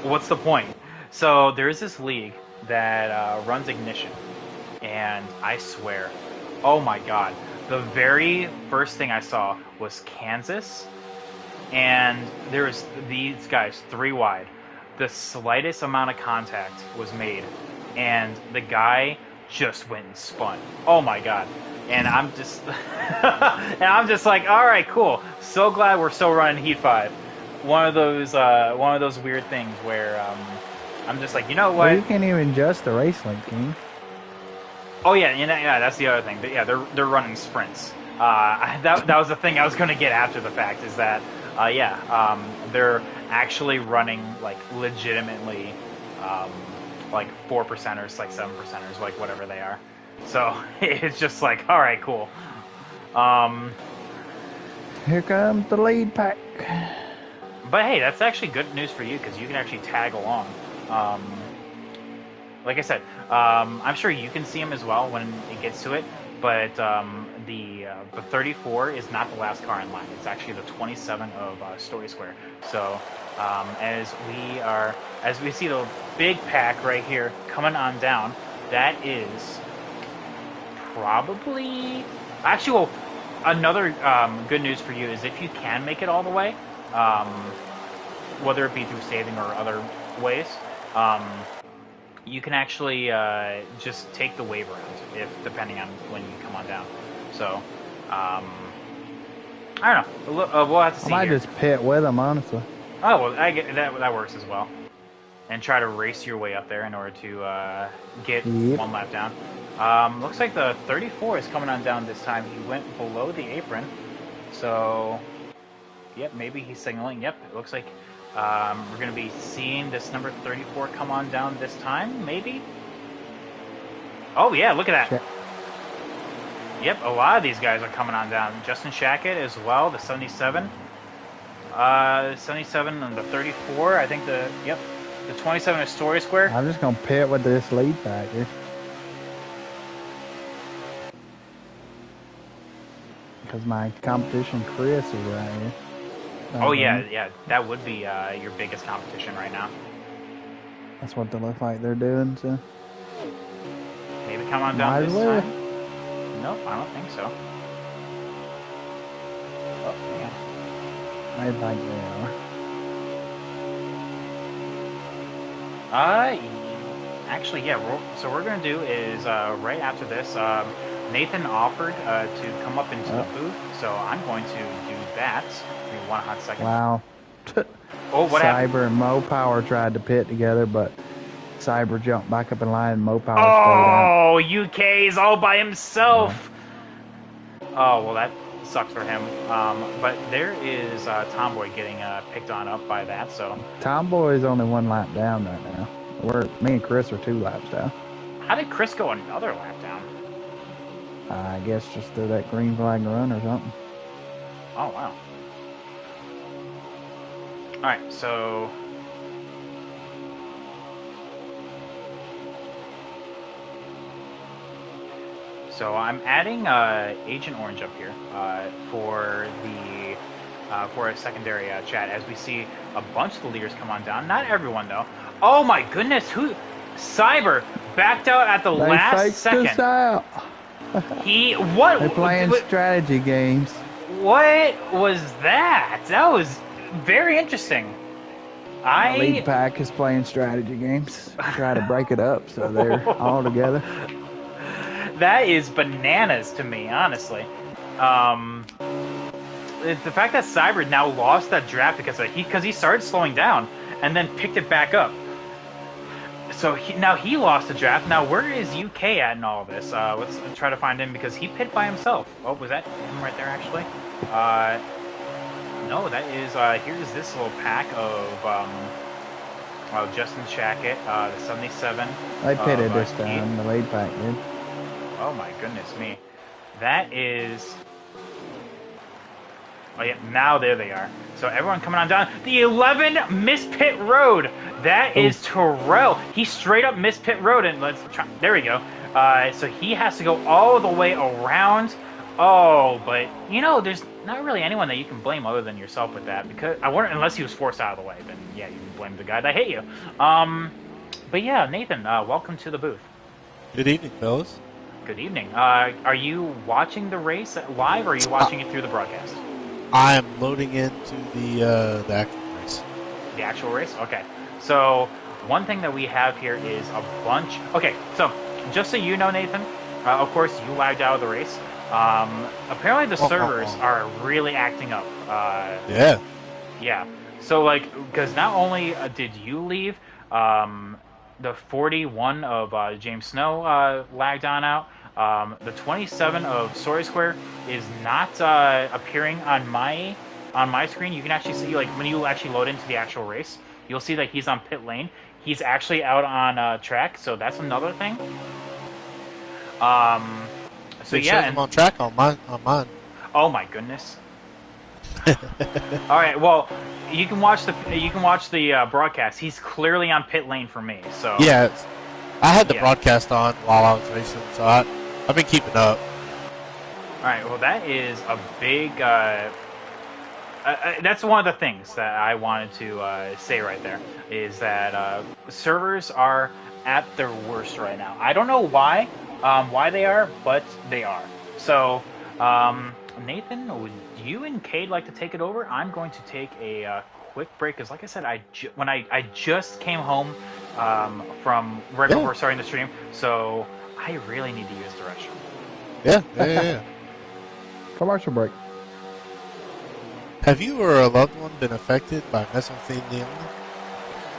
what's the point? So there is this league that runs Ignition, and I swear, oh my god, the very first thing I saw was Kansas, and there was these guys 3 wide. The slightest amount of contact was made, and the guy just went and spun. Oh my god. And I'm just like, all right, cool. So glad we're still running Heat 5. One of those weird things where I'm just like, you know what? Well, you can't even adjust the race link, can you? Oh yeah, yeah, that's the other thing. Yeah, they're running sprints. That was the thing I was going to get after the fact is that they're actually running like legitimately like 4%ers, like 7%ers, like whatever they are. So it's just like, all right, cool. Here comes the lead pack. But hey, that's actually good news for you because you can actually tag along. Like I said, I'm sure you can see him as well when it gets to it. But the 34 is not the last car in line. It's actually the 27 of Story Square. So as we see the big pack right here coming on down, that is probably actually, well, another good news for you is if you can make it all the way, whether it be through saving or other ways, you can actually just take the wave around, depending on when you come on down. So I don't know. We'll have to see. I might here. just pit with them, honestly. Oh well, I get that works as well. And try to race your way up there in order to get one lap down. Looks like the 34 is coming on down this time. He went below the apron. So, yep, maybe he's signaling. Yep, it looks like we're going to be seeing this number 34 come on down this time, maybe? Oh, yeah, look at that. Yep, a lot of these guys are coming on down. Justin Shackett as well, the 77. 77 and the 34. I think the 27 is Story Square. I'm just going to pit with this lead pack here. Because my competition, Chris, is right here. Oh yeah, Dang. yeah, that would be your biggest competition right now. That's what they look like they're doing, so. Maybe come on down Might as this well. time. Nope, I don't think so. Oh, man. I think they are. Uh, actually, yeah. So what we're gonna do is right after this, Nathan offered to come up into the Oh, booth, so I'm going to do that. Give me one hot second. wow. Oh, what happened? Cyber and Mo Power tried to pit together, but Cyber jumped back up in line and Mo Power stayed out. Oh, UK's all by Yeah. himself. Oh, well, that sucks for him. But there is Tomboy getting picked on up by that. So Tomboy is only 1 lap down right now. Me and Chris are 2 laps down. how did Chris go another lap down? I guess just through that green flag run or something. Oh, wow. All right, so I'm adding Agent Orange up here for a secondary chat as we see a bunch of the leaders come on down. Not everyone though. Oh my goodness, who? Cyber backed out at the They last faked second. us out. He what? They're playing strategy games. What was that? That was very interesting. The lead pack is playing strategy games. Try to break it up so they're all together. That is bananas to me, honestly. The fact that Cyber now lost that draft because he started slowing down and then picked it back up. So now he lost the draft. Now where is UK at in all this? Let's try to find him because he pit by himself. Oh, was that him right there actually? No, that is. Here's this little pack of Justin Shackett, the 77. They pitted this time. The lead pack did. Oh my goodness me. That is... Oh yeah, now there they are. So everyone coming on down. The 11 missed pit road. That is Terrell. He straight up missed pit road and let's try. There we go. So he has to go all the way around. Oh, but you know, there's not really anyone that you can blame other than yourself with that because I wonder unless he was forced out of the way. Then yeah, you can blame the guy that hit you. But yeah, Nathan, welcome to the booth. Good evening, fellas. Good evening. Are you watching the race live, or are you watching it through the broadcast? I am loading into the actual race. The actual race? Okay. So one thing that we have here is a bunch. Okay, so just so you know, Nathan, of course you lagged out of the race. Apparently the servers are really acting up. Yeah. Yeah. So like, because not only did you leave, the 41 of James Snow lagged on out. The 27 of Sawyer Square is not appearing on my screen. You can actually see, like, when you actually load into the actual race, you'll see that he's on pit lane. He's actually out on track, so that's another thing. So yeah, I'm on track on mine. Oh my goodness. All right, well, you can watch the broadcast. He's clearly on pit lane for me. So yeah, I had the broadcast on while I was racing, so I've been keeping up. All right, well, that is a big. That's one of the things that I wanted to say right there is that servers are at their worst right now. I don't know why they are, but they are. So, Nathan, would you and Cade like to take it over? I'm going to take a quick break because, like I said, I just came home from right before starting the stream, so I really need to use the restroom. Yeah. Commercial break. Have you or a loved one been affected by mesothelioma?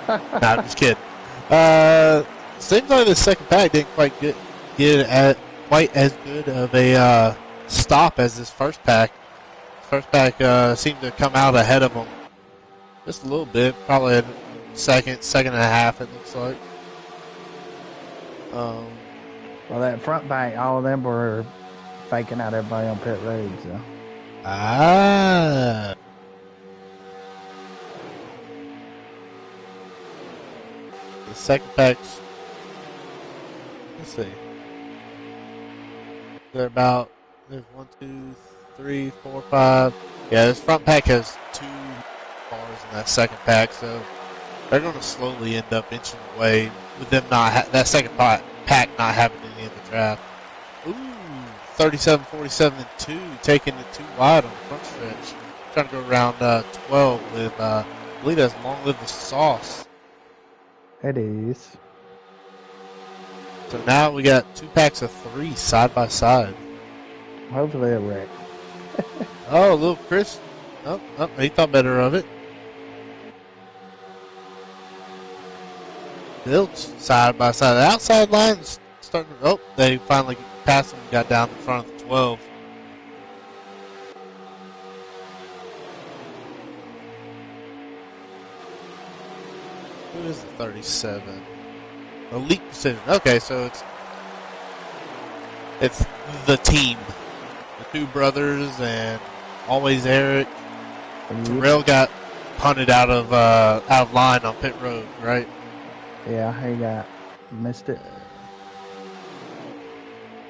Nah, I'm just kidding. Seems like the second pack didn't quite get quite as good of a stop as this first pack. First pack seemed to come out ahead of them just a little bit, probably a second and a half. It looks like. Well, that front pack, all of them were faking out everybody on pit road. So. Ah. The second pack's. Let's see. They're about. There's 1, 2, 3, 4, 5. Yeah, this front pack has 2 cars in that second pack, so they're going to slowly end up inching away with them not that second pack not having any in the draft. Ooh, 37, 47, and 2, taking it too wide on the front stretch. Trying to go around 12 with, I believe that's Long Live the Sauce. It is. So now we got 2 packs of 3 side by side. Hopefully it wreck. Oh, little Chris. Oh, he thought better of it. Built side by side. The outside line's starting to, oh, they finally passed him and got down in front of the 12. Who is the 37? Elite Precision. Okay, so it's the team. The 2 brothers and always Eric. Terrell got punted out of line on pit road, right? Yeah, he missed it.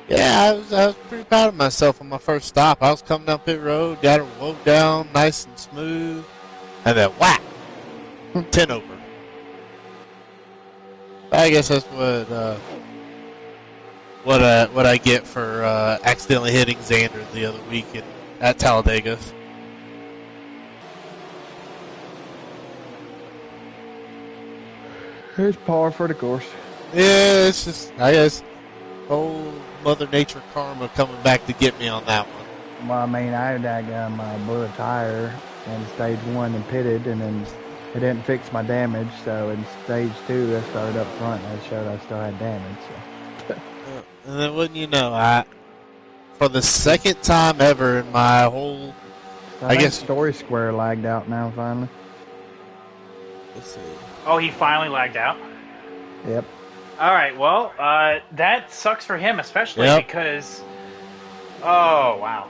Yeah, I was pretty proud of myself on my first stop. I was coming down pit road, got her woke down, nice and smooth, and then whack, 10 over. I guess that's what I get for accidentally hitting Xander the other week at Talladega. It's par for the course. Yeah, it's just, I guess, old Mother Nature karma coming back to get me on that one. Well, I mean, I had that guy my blew a tire in stage 1 and pitted, and then it didn't fix my damage. So in stage 2, I started up front and I showed I still had damage. So. And then wouldn't you know, for the second time ever in my whole, I guess Story Square lagged out now finally. Let's see. Oh, he finally lagged out? Yep. All right, well, that sucks for him, especially because... Oh, wow.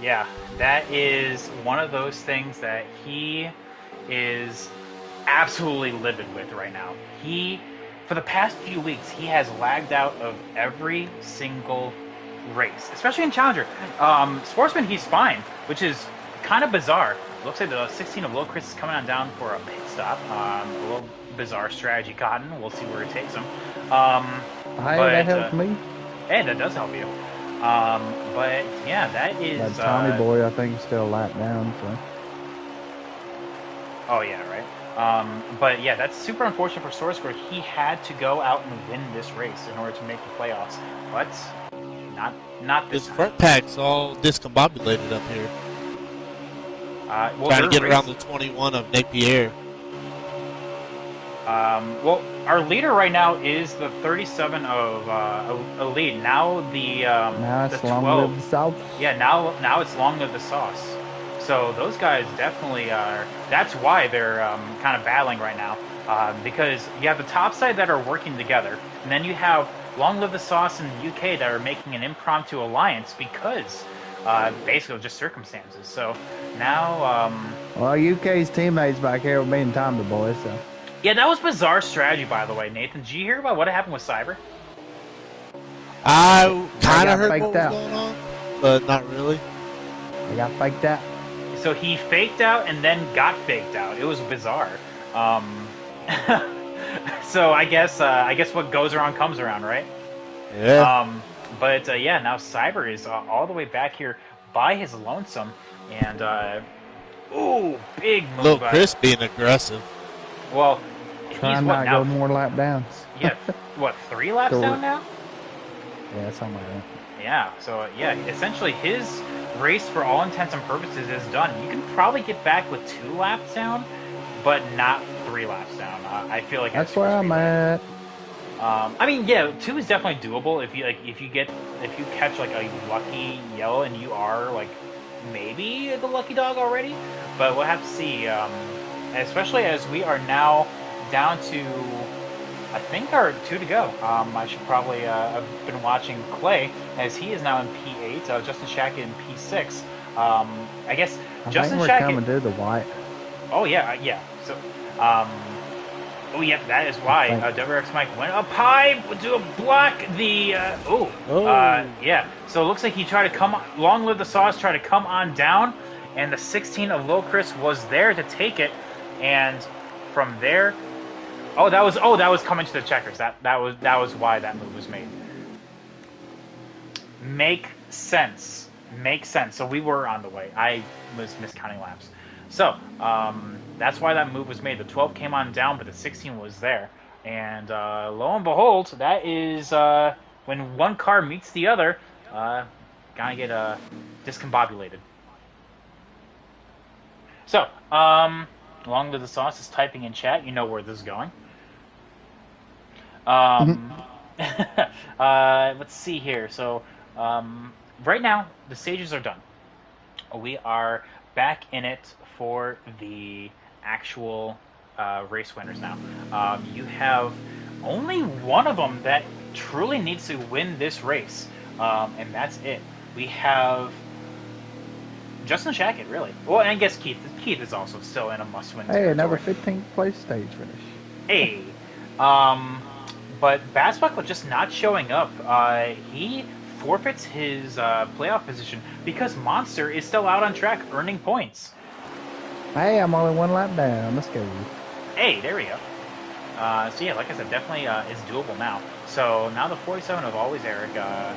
Yeah, that is one of those things that he is absolutely livid with right now. For the past few weeks, he has lagged out of every single race, especially in Challenger. Sportsman, he's fine, which is kind of bizarre. Looks like the 16 of Low Chris is coming on down for a pit stop. A little bizarre strategy, Cotton. We'll see where it takes him. That helps me. Hey, that does help you. But yeah, that is. That Tommy boy, I think, is still a lap down. So. Oh yeah, right. But yeah, that's super unfortunate for Source, where he had to go out and win this race in order to make the playoffs. But not this time. Front pack's all discombobulated up here. Trying to get around the 21 of Napier. Well, our leader right now is the 37 of Elite. Now now the it's 12. Long Live the Sauce. Yeah, now it's Long Live the Sauce. So those guys definitely are. That's why they're kind of battling right now, because you have the top side that are working together, and then you have Long Live the Sauce in the UK that are making an impromptu alliance because basically just circumstances. So now, well, UK's teammates back here with me and Tommy boy. So yeah, that was bizarre strategy, by the way, Nathan. Did you hear about what happened with Cyber? I kind of heard what was going on, but not really. They got faked out. So he faked out and then got faked out. It was bizarre. So I guess what goes around comes around, right? Yeah. But yeah, now Cyber is all the way back here by his lonesome, and ooh, big move. Little Chris being aggressive. Well, trying not to go more lap downs. Yeah, what, 3 laps down now? Yeah, something like that. Yeah, so yeah, essentially his race for all intents and purposes is done. You can probably get back with 2 laps down, but not 3 laps down. I feel like that's where I'm at. I mean, yeah, 2 is definitely doable if you catch like a lucky yellow and you are like maybe the lucky dog already, but we'll have to see. Especially as we are now down to, I think, our 2 to go. I should probably have been watching Clay, as he is now in P8, Justin Shackett in P6. I guess Justin Shackett... I think we're coming to the white. Oh, yeah, yeah. So, oh, yeah, that is why WX Mike went up high to block the, yeah. So it looks like he tried to Long Live the Sauce, tried to come on down, and the 16 of Lil Chris was there to take it, and from there, that was coming to the checkers. That was why that move was made. Make sense. So we were on the way. I was miscounting laps. So that's why that move was made. The 12 came on down, but the 16 was there. And lo and behold, that is when one car meets the other, gonna get discombobulated. So, Long Live the Sauce is typing in chat. You know where this is going. Let's see here. So, right now, the stages are done. We are back in it for the actual race winners now. You have only one of them that truly needs to win this race, and that's it. We have Justin Shackett, really. Well, and I guess Keith is also still in a must-win Hey, another territory. 15th place stage finish. Hey, but Basbuckle just not showing up. He forfeits his playoff position because Monster is still out on track earning points. Hey, I'm only one lap down. Let's go. Hey, there we go. So yeah, like I said, definitely is doable now. So now the 47 of Always Eric, now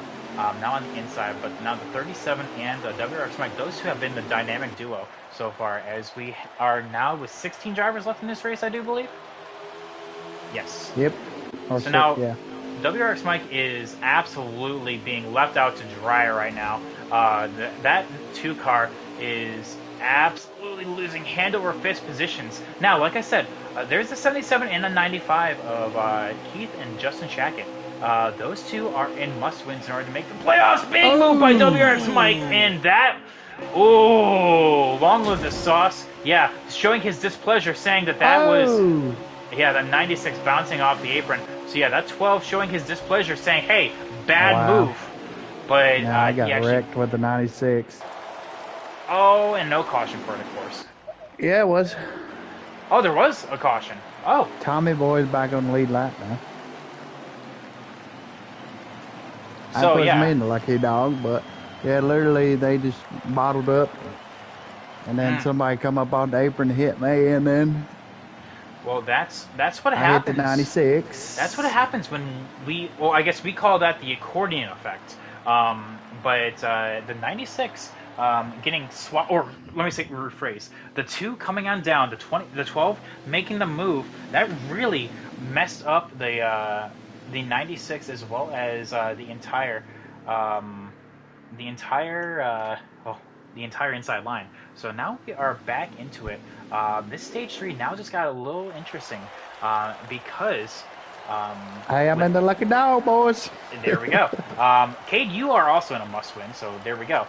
on the inside, but now the 37 and WRX Mike, those two have been the dynamic duo so far, as we are now with 16 drivers left in this race, I do believe. Yes. Yep. Or So now, yeah. WRX Mike is absolutely being left out to dry right now. That 2 car is absolutely losing hand over fist positions. Now, like I said, there's the 77 and the 95 of Keith and Justin Shackett. Those two are in must-wins in order to make the playoffs. Big move by WRX Mike, and that... Oh, long live the sauce. Yeah, showing his displeasure, saying that was... Yeah, that 96 bouncing off the apron. So yeah, that 12 showing his displeasure, saying, hey, bad move. But I got wrecked with the 96. Oh, and no caution for it, of course. Yeah, it was. Oh, there was a caution. Oh. Tommy Boy's back on the lead lap now. So, I put yeah. me in the lucky dog, but yeah, literally they just bottled up. And then somebody come up on the apron to hit me, and then... Well, that's what I happens. hit the 96. That's what happens when well, I guess we call that the accordion effect. But the 96 getting swapped, or let me rephrase, the 2 coming on down, the 12 making the move, that really messed up the 96 as well as the entire inside line. So now we are back into it. This stage 3 now just got a little interesting because I am in the lucky dog, boys. there we go. Cade, you are also in a must-win, so there we go.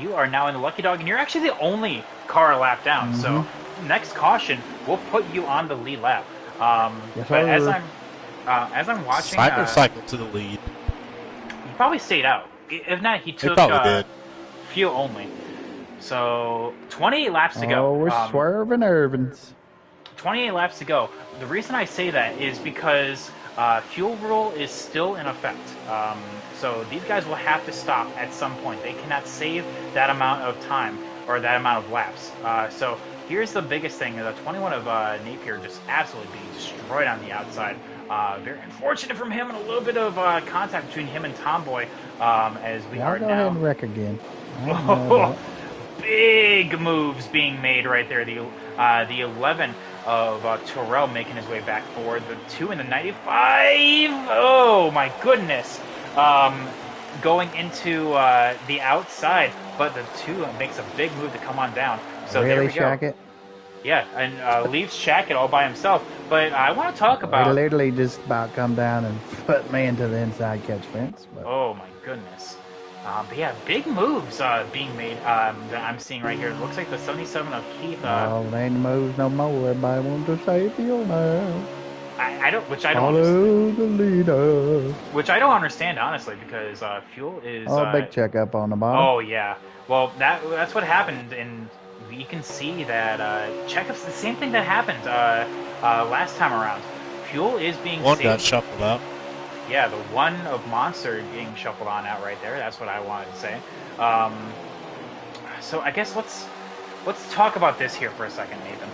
You are now in the lucky dog, and you're actually the only car a lap down. So next caution will put you on the lead lap. Yes, but as I'm watching, cycle to the lead. He probably stayed out. If not, he took fuel only. So 28 laps to go. Oh, we're swerving Irvins. 28 laps to go. The reason I say that is because fuel rule is still in effect. So these guys will have to stop at some point. They cannot save that amount of time or that amount of laps. So here's the biggest thing. The 21 of Napier just absolutely being destroyed on the outside. Very unfortunate from him, and a little bit of contact between him and Tomboy as we are go now. ahead and wreck again. Big moves being made right there. The 11 of Terrell making his way back forward. The 2 and the 95. Oh my goodness. Going into the outside, but the 2 makes a big move to come on down. So really, there we go. Shackett? Yeah, and leaves Shackett all by himself. But I want to talk about... He literally just about come down and put me into the inside catch fence. But... Oh my goodness. But yeah, big moves being made that I'm seeing right here. It looks like the 77 of Keith. Oh, they ain't moves no more. Everybody wants to save fuel now. I don't Follow the leader. Which I don't understand, honestly, because fuel is... big checkup on the bottom. Oh, yeah. Well, that's what happened, and you can see that checkup's the same thing that happened last time around. Fuel is being One saved. got shuffled out. Yeah, the 1 of Monster getting shuffled on out right there. That's what I wanted to say. So I guess let's let's talk about this here for a second, Nathan.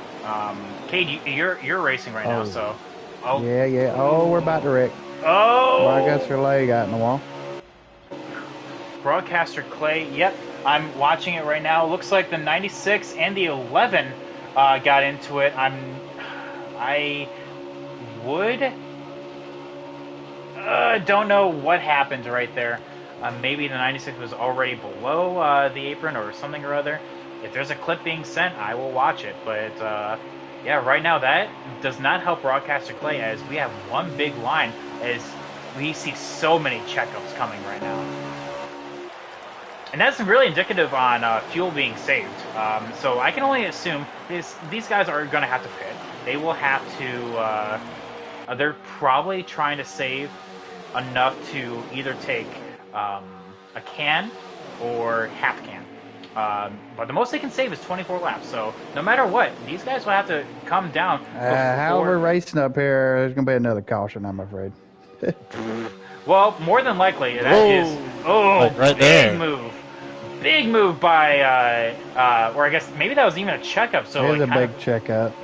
Cade, you're racing right now, Oh. so. Oh. Yeah, yeah. Oh, we're about to wreck. Oh. Broadcaster leg got in the wall. Broadcaster Clay. Yep, I'm watching it right now. Looks like the 96 and the 11 got into it. I would. Don't know what happened right there. Maybe the 96 was already below the apron or something or other. If there's a clip being sent, I will watch it. But yeah, right now that does not help Broadcaster Clay as we have one big line as we see so many checkups coming right now. And that's really indicative on fuel being saved. So I can only assume these guys are going to have to pit. They will have to. They're probably trying to save enough to either take a can or half can. But the most they can save is 24 laps. So no matter what, these guys will have to come down. How we're racing up here, there's going to be another caution, I'm afraid. Well, more than likely, that is like right big there. move. Big move by, or I guess maybe that was even a checkup. So It was like a big checkup.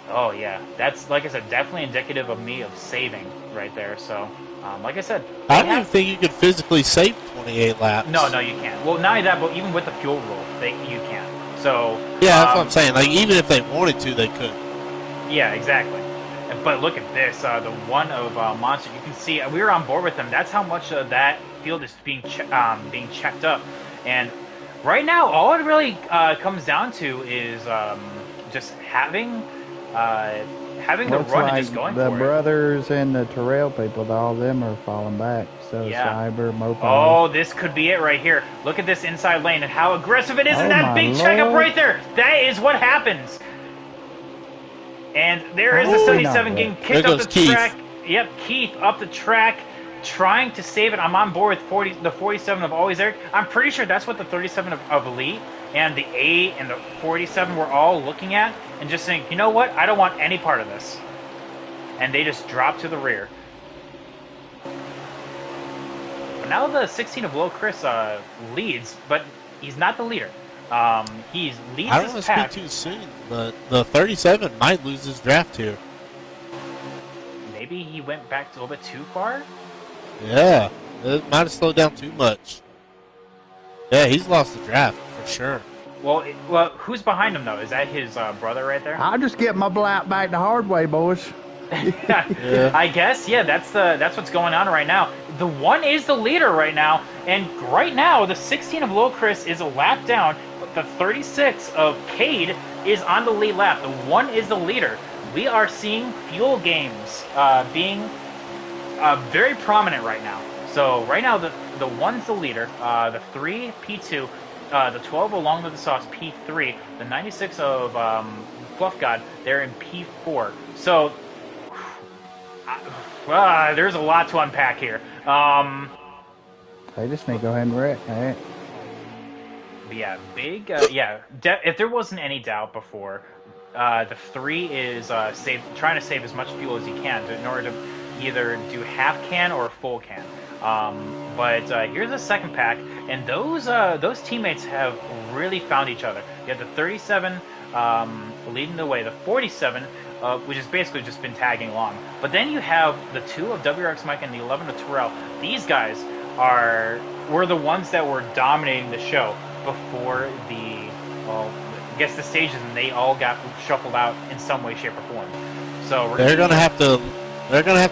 Oh yeah, that's like I said, definitely indicative of me of saving right there. So, like I said, I don't even think you could physically save 28 laps. No, you can't. Well, not only that, but even with the fuel rule, you can't. So yeah, that's what I'm saying. Like even if they wanted to, they could. Yeah, exactly. But look at this, the one of Monster. You can see we were on board with them. That's how much that field is being checked up. And right now, all it really comes down to is just having the Looks run like and just going the for brothers and the Terrell people, all of them are falling back. So Yeah. Cyber, Mopo. Oh, this could be it right here. Look at this inside lane and how aggressive it is, and Oh that my big checkup Lord. right there. That is what happens. And there is the Oh, 77 no. getting There kicked up goes the Keith. track. Yep, Keith up the track, trying to save it. I'm on board with the 47 of Always Eric. I'm pretty sure that's what the 37 of Elite and the 8 and the 47 were all looking at and just saying, you know what? I don't want any part of this. And they just drop to the rear. But now the 16 of Low Chris leads, but he's not the leader. He leads I don't want his to speak pack. too soon, but the 37 might lose his draft here. Maybe he went back a little bit too far. Yeah, it might have slowed down too much. Yeah, he's lost the draft for sure. Well, who's behind him though? Is that his brother right there? I'll just get my lap back the hard way, boys. Yeah. I guess, yeah, that's what's going on right now. The 1 is the leader right now, and right now the 16 of Low Chris is a lap down, but the 36 of Cade is on the lead lap. The 1 is the leader. We are seeing fuel games being very prominent right now. So right now the 1's the leader, the 3 P2, the 12 along with the sauce P3, the 96 of Fluff God, they're in P4. So there's a lot to unpack here. They just need to go ahead and wreck. Hey. But yeah, big. If there wasn't any doubt before, the 3 is trying to save as much fuel as he can in order to either do half can or full can. But here's the second pack, and those teammates have really found each other. You have the 37 leading the way, the 47. Which has basically just been tagging along. But then you have the 2 of WRX Mike and the 11 of Terrell. These guys were the ones that were dominating the show before the stages, and they all got shuffled out in some way, shape, or form. So They're gonna have to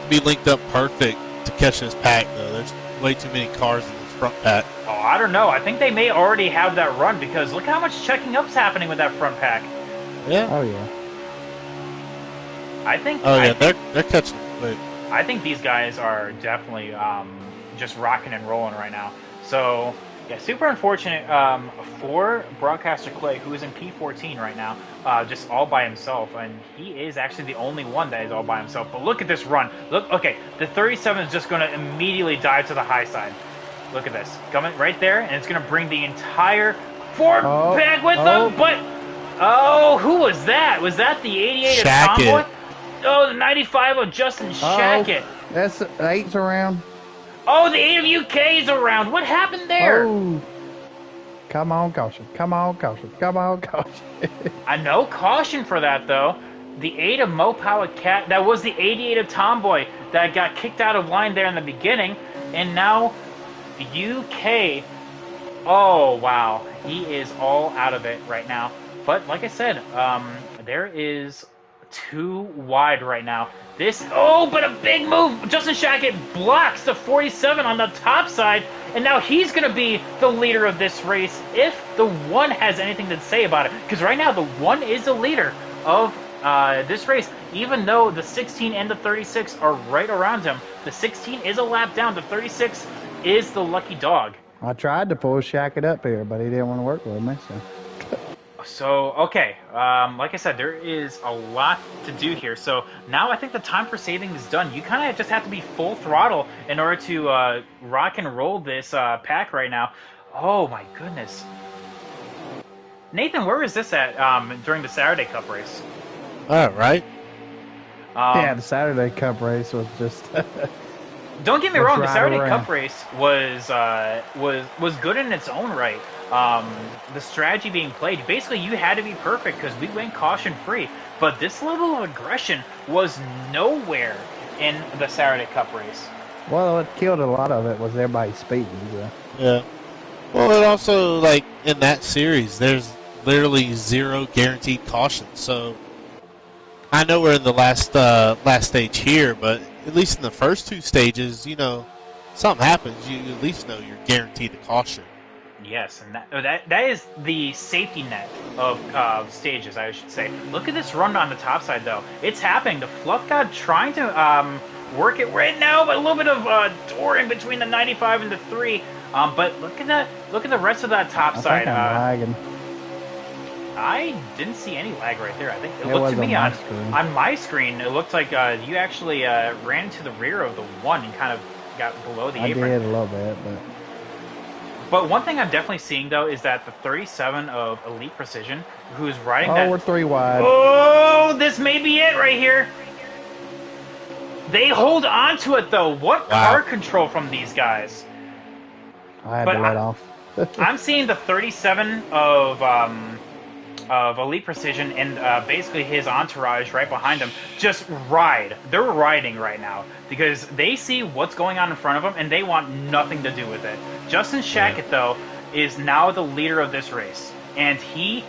be linked up perfect to catch this pack though. There's way too many cars in this front pack. Oh, I don't know. I think they may already have that run because look how much checking up's happening with that front pack. Yeah. Oh, yeah. They're catching it quick. I think these guys are definitely just rocking and rolling right now. So, yeah, super unfortunate for Broadcaster Clay, who is in P14 right now, just all by himself. And he is actually the only one that is all by himself. But look at this run. Look, okay, the 37 is just going to immediately dive to the high side. Look at this. Coming right there, and it's going to bring the entire Ford pack with them. But, who was that? Was that the 88 of Tomboy? Oh, the 95 of Justin Shackett. That's the 8's around. Oh, the 8 of UK is around. What happened there? Oh. Come on, caution. Come on, caution. Come on, caution. I know caution for that though. The 8 of Mopower Cat, that was the 88 of Tomboy that got kicked out of line there in the beginning, and now UK. Oh wow, he is all out of it right now. But like I said, there is 2 wide right now. But a big move. Justin Shackett blocks the 47 on the top side, and now he's going to be the leader of this race if the 1 has anything to say about it. Because right now, the 1 is the leader of this race, even though the 16 and the 36 are right around him. The 16 is a lap down. The 36 is the lucky dog. I tried to pull Shackett up here, but he didn't want to work with me. So, okay, like I said, there is a lot to do here. So now I think the time for saving is done. You kind of just have to be full throttle in order to rock and roll this pack right now. Oh, my goodness. Nathan, where is this at during the Saturday Cup race? All right. Yeah, the Saturday Cup race was just... Don't get me wrong, the right Saturday around. Cup race was good in its own right. The strategy being played, basically you had to be perfect because we went caution free. But this level of aggression was nowhere in the Saturday Cup race. Well, what killed a lot of it was everybody speeding. So. Yeah. Well, it also, like, in that series, there's literally 0 guaranteed caution. So, I know we're in the last stage here, but at least in the first 2 stages, you know, something happens, you at least know you're guaranteed a caution. Yes, and that is the safety net of stages, I should say. Look at this run on the top side, though. It's happening. The Fluff God trying to work it right now, but a little bit of door in between the 95 and the 3. But look at the rest of that top side. I think I'm lagging. I didn't see any lag right there. I think it It looked to was me on my screen. It looked like you actually ran into the rear of the 1 and kind of got below the apron. I did a little bit, But one thing I'm definitely seeing, though, is that the 37 of Elite Precision, who's riding that... we're 3 wide. Oh, this may be it right here. They hold on to it, though. What car control from these guys? I had to let off. I'm seeing the 37 of Elite Precision and basically his entourage right behind him just ride. They're riding right now because they see what's going on in front of them and they want nothing to do with it. Justin Shackett, though, is now the leader of this race. And he,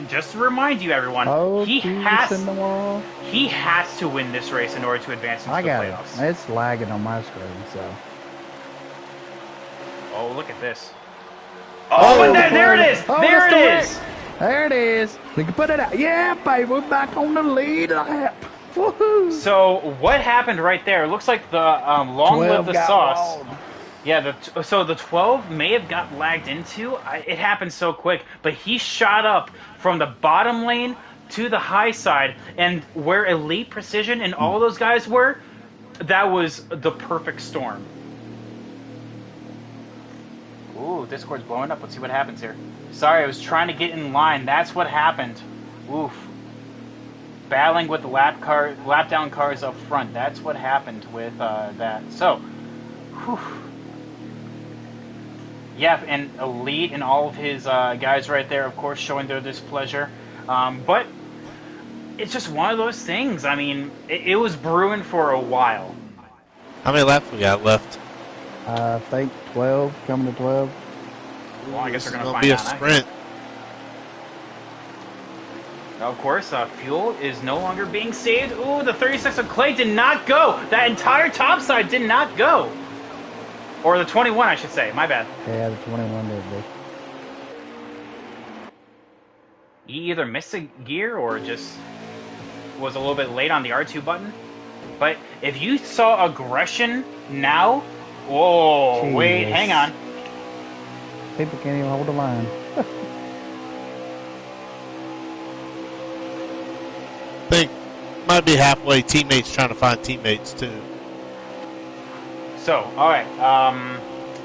just to remind you, everyone, he has to win this race in order to advance into the playoffs. It's lagging on my screen, so. Oh, look at this. Oh, and there it is! There it is! There it is. We can put it out. Yeah, baby, we're back on the lead lap. Woohoo! So what happened right there? It looks like the long live the sauce. Walled. Yeah, so the 12 may have got lagged into. It happened so quick, but he shot up from the bottom lane to the high side, and where Elite Precision and all those guys were, that was the perfect storm. Ooh, Discord's blowing up. Let's see what happens here. Sorry, I was trying to get in line. That's what happened. Oof. Battling with the lap down cars up front. That's what happened with that. So, whew. Yeah, and Elite and all of his guys right there, of course, showing their displeasure. But it's just one of those things. I mean, it was brewing for a while. How many laps we got left? I think 12, coming to 12. Well, I guess we're going to find be a out. sprint. Of course, fuel is no longer being saved. Ooh, the 36 of Clay did not go. That entire top side did not go. Or the 21, I should say. My bad. Yeah, the 21 did. He either missed a gear or just was a little bit late on the R2 button. But if you saw aggression now... Whoa, Jeez. Wait, hang on. People can't even hold the line. I think might be halfway teammates trying to find teammates too. So, alright,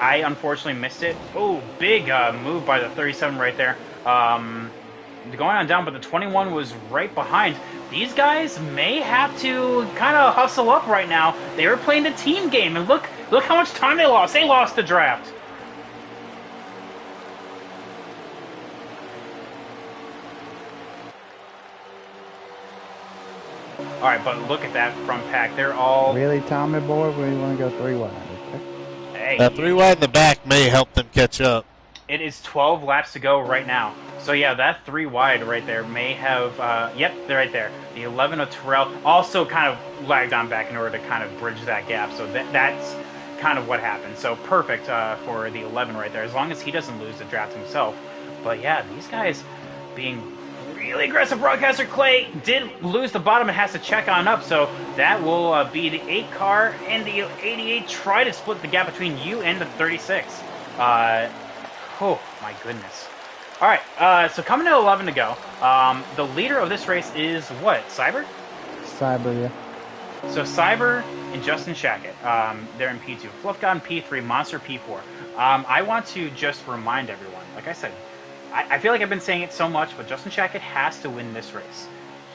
I unfortunately missed it. Oh, big move by the 37 right there. Going on down, but the 21 was right behind. These guys may have to kind of hustle up right now. They were playing the team game, and look how much time they lost. They lost the draft. All right, but look at that front pack. They're all. Really, Tommy boy, we want to go 3 wide. Okay. Hey, That 3 wide in the back may help them catch up. it is 12 laps to go right now. So yeah, that 3 wide right there may have. Yep, they're right there. The 11 of Terrell also kind of lagged on back in order to kind of bridge that gap. So that's kind of what happened. So perfect for the 11 right there, as long as he doesn't lose the draft himself. But yeah, these guys being really aggressive. Broadcaster Clay did lose the bottom and has to check on up, so that will be the 8 car and the 88 try to split the gap between you and the 36. Oh my goodness. All right, so coming to 11 to go. The leader of this race is what? Cyber? Cyber, yeah. So Cyber and Justin Shackett, they're in P2. Fluff God in P3, Monster P4. I want to just remind everyone, like I said, I feel like I've been saying it so much, but Justin Shackett has to win this race.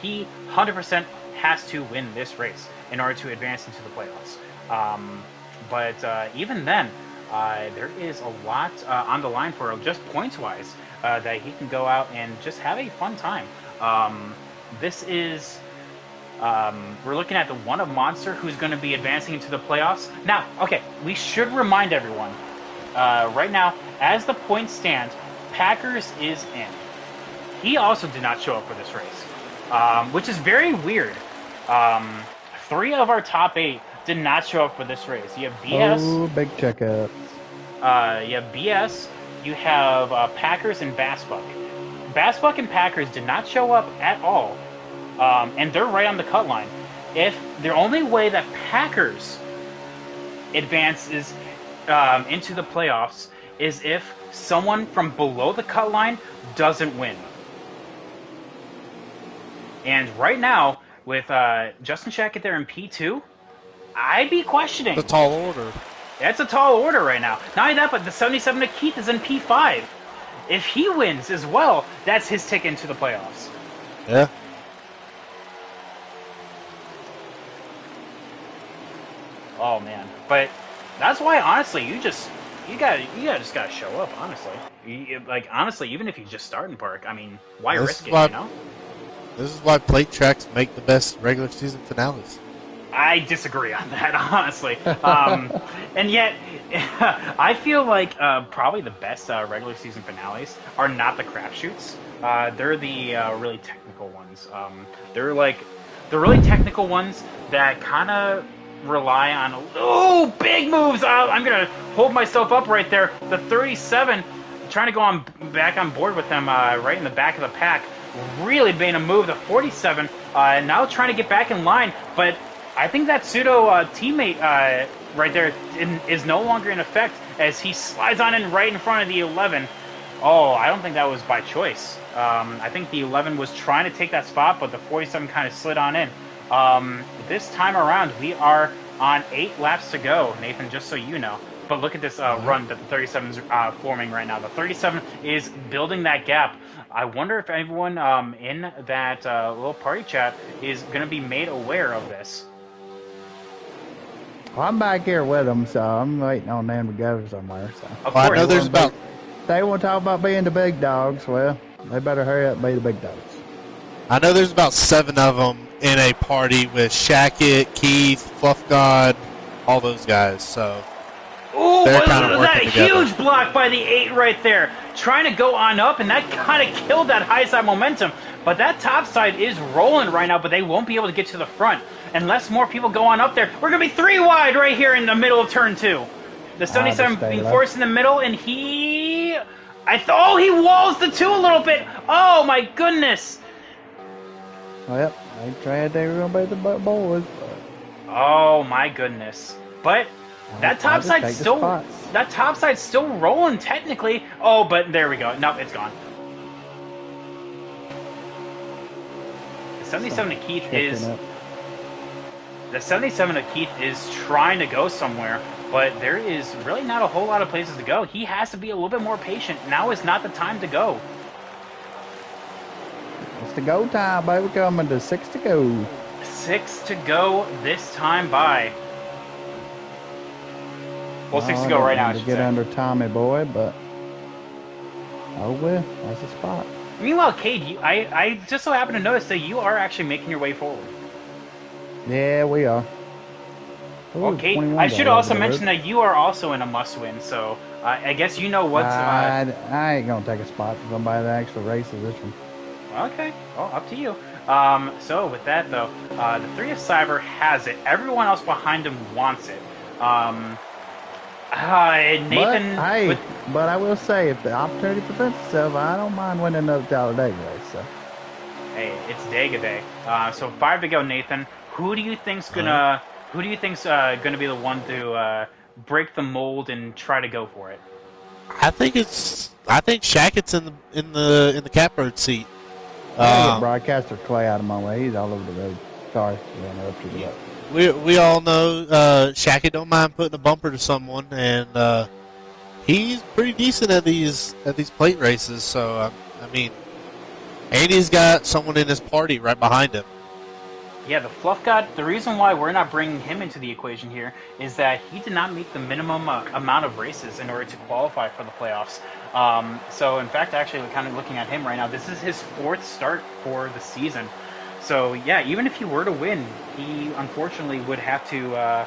He 100% has to win this race in order to advance into the playoffs. But even then, there is a lot on the line for him, just points-wise, that he can go out and just have a fun time. This is... we're looking at the one of Monster, who's going to be advancing into the playoffs. Now, okay, we should remind everyone, right now, as the points stand, Packers is in. He also did not show up for this race, which is very weird. 3 of our top 8 did not show up for this race. You have BS. Oh, big checkups. You have BS. You have Packers and Bassbuck. Bassbuck and Packers did not show up at all. And they're right on the cut line. If the only way that Packers advances into the playoffs is if someone from below the cut line doesn't win. And right now, with Justin Shackett there in P2, I'd be questioning. It's a tall order. That's a tall order right now. Not only that, but the 77 to Keith is in P5. If he wins as well, that's his ticket into the playoffs. Yeah. Oh man, but that's why honestly, you just gotta show up. Honestly, honestly, even if you just start in park, I mean, why risk it? You know. This is why plate tracks make the best regular season finales. I disagree on that, honestly. And yet, I feel like probably the best regular season finales are not the crapshoots. They're the really technical ones. They're the really technical ones that kind of rely on big moves. I'm gonna hold myself up right there. The 37 trying to go back on board with them right in the back of the pack, really being a move. The 47 now trying to get back in line, but I think that pseudo teammate right there is no longer in effect as he slides on in right in front of the 11. Oh, I don't think that was by choice. I think the 11 was trying to take that spot, but the 47 kind of slid on in. This time around, we are on 8 laps to go, Nathan, just so you know. But look at this run that the 37 is forming right now. The 37 is building that gap. I wonder if everyone in that little party chat is going to be made aware of this. Well, I'm back here with them, so I'm waiting on them to go somewhere. So. Of Well, I course, know there's about... They want to talk about being the big dogs. Well, they better hurry up and be the big dogs. I know there's about 7 of them in a party with Shackett, Keith, Fluff God, all those guys. So ooh, they're kind of that working together. huge block by the 8 right there, trying to go on up, and that kind of killed that high side momentum. But that top side is rolling right now, but they won't be able to get to the front unless more people go on up there. We're gonna be 3 wide right here in the middle of turn 2. The 77 being forced in the middle, and he walls the 2 a little bit. Oh my goodness. Well, they tried they were going to be the boys. But... Oh my goodness. But that top side's still rolling technically. Oh, but there we go. Nope, it's gone. The 77 to Keith is... The 77 to Keith is trying to go somewhere, but there is really not a whole lot of places to go. He has to be a little bit more patient. Now is not the time to go. It's the go time, baby. Coming to 6 to go. 6 to go this time by. Well, 6 to go right now, I should get say. under Tommy boy, but oh well, that's a spot. Meanwhile, Cade, I just so happen to notice that you are actually making your way forward. Yeah, we are. Ooh, Okay, 21 I got should over also the mention road. that you are also in a must-win, so I guess you know what's. I ain't gonna take a spot for somebody that actually races this one. Okay, well, up to you. So with that though, the three of Cyber has it. Everyone else behind him wants it. But Nathan with hey, but I will say, if the opportunity presents itself, I don't mind winning another Talladega race. So. hey, it's Dega Day. So 5 to go, Nathan. Who do you think's All right. gonna Who do you think's gonna be the one to break the mold and try to go for it? I think Shackett's in the catbird seat. I gotta get Um, broadcaster Clay out of my way. He's all over the road. Sorry, I interrupted you. we all know Shackett don't mind putting a bumper to someone, and he's pretty decent at these plate races. So I mean, and he's got someone in his party right behind him. Yeah, the Fluff God, the reason why we're not bringing him into the equation here is that he did not meet the minimum amount of races in order to qualify for the playoffs. So, in fact, actually, kind of looking at him right now, this is his 4th start for the season. So, yeah, even if he were to win, he unfortunately would have to.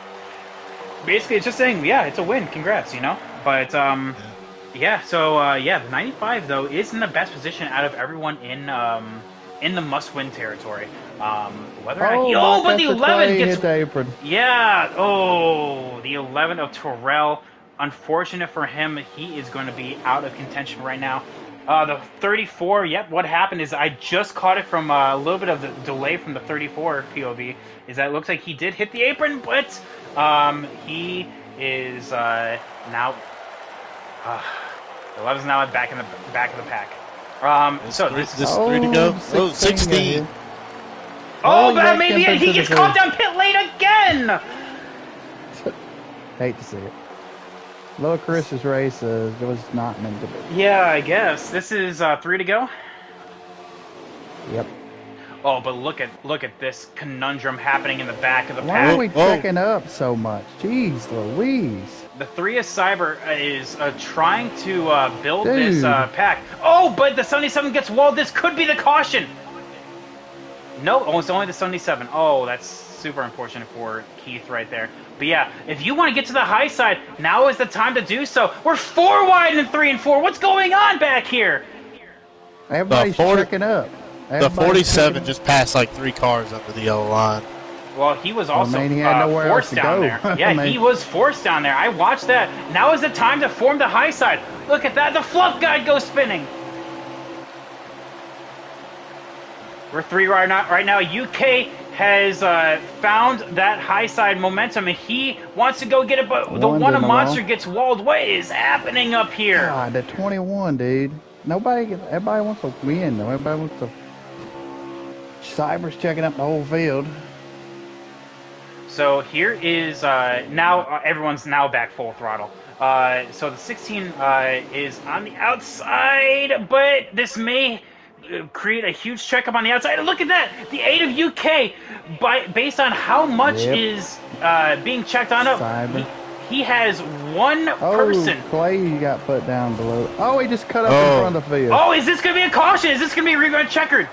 Basically, it's just saying, yeah, it's a win, congrats, you know? But, yeah, so, yeah, the 95, though, is in the best position out of everyone in the must-win territory. Whether or not he, Oh, but the broadcaster 11 Clay gets, hit the apron. yeah, oh, the 11 of Terrell. Unfortunate for him, he is going to be out of contention right now. The 34, yep, what happened is I just caught it from a little bit of the delay from the 34 POV, is that it looks like he did hit the apron, but he is now, 11's now back in the back of the pack. So this is, This 3 to go. Oh, 16 got 16. here. oh, he that backed may be up it. He into gets the caught field. down pit lane again. Hate to see it. Little Chris's race was not meant to be. Yeah, I guess this is 3 to go. Yep. Oh, but look at this conundrum happening in the back of the Why are pack. we checking up so much? Jeez Louise. The 3 of Cyber is trying to build this Dude. pack. Oh, but the 77 gets walled. This could be the caution. No, oh, it's only the 77. Oh, that's super unfortunate for Keith right there. But yeah, if you want to get to the high side, now is the time to do so. We're 4 wide in 3 and 4. What's going on back here? Everybody's checking up. The 47 just passed like 3 cars under the yellow line. Well, he was also he had nowhere forced else to down go. there. Yeah, he was forced down there. I watched that. Now is the time to form the high side. Look at that. The Fluff Guide goes spinning. We're 3 right now. UK has found that high side momentum, and he wants to go get it, but the one of Monster gets walled. What is happening up here? God, the 21, dude. Everybody wants to win, though. Everybody wants to. Cyber's checking up the whole field. So here is now everyone's now back full throttle. So the 16 is on the outside, but this may create a huge checkup on the outside. Look at that! The 8 of UK, based on how much is being checked on up, he has one person. Oh, Clay got put down below. Oh, he just cut up in front of the field. Oh, is this going to be a caution? Is this going to be a rerun checkered?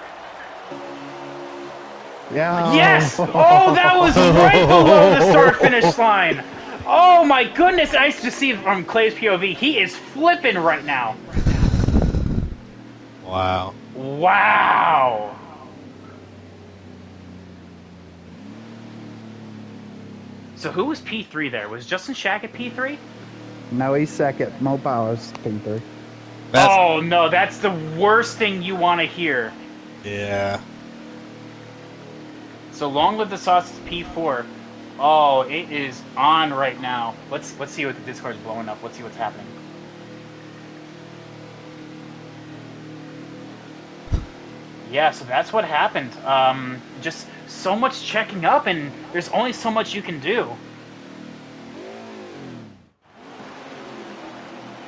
Yeah. Yes! Oh, that was right below the start-finish line. Oh my goodness! Nice to see from Clay's POV. He is flipping right now. Wow. Wow. So who was P3 there? Was Justin Shack at P3? No, he's second. Mo Powers, P3. Oh no, that's the worst thing you want to hear. Yeah. So long live the sauce is P4. Oh, it is on right now. Let's see what the Discord's blowing up. Let's see what's happening. Yeah, so that's what happened. Just so much checking up, and there's only so much you can do.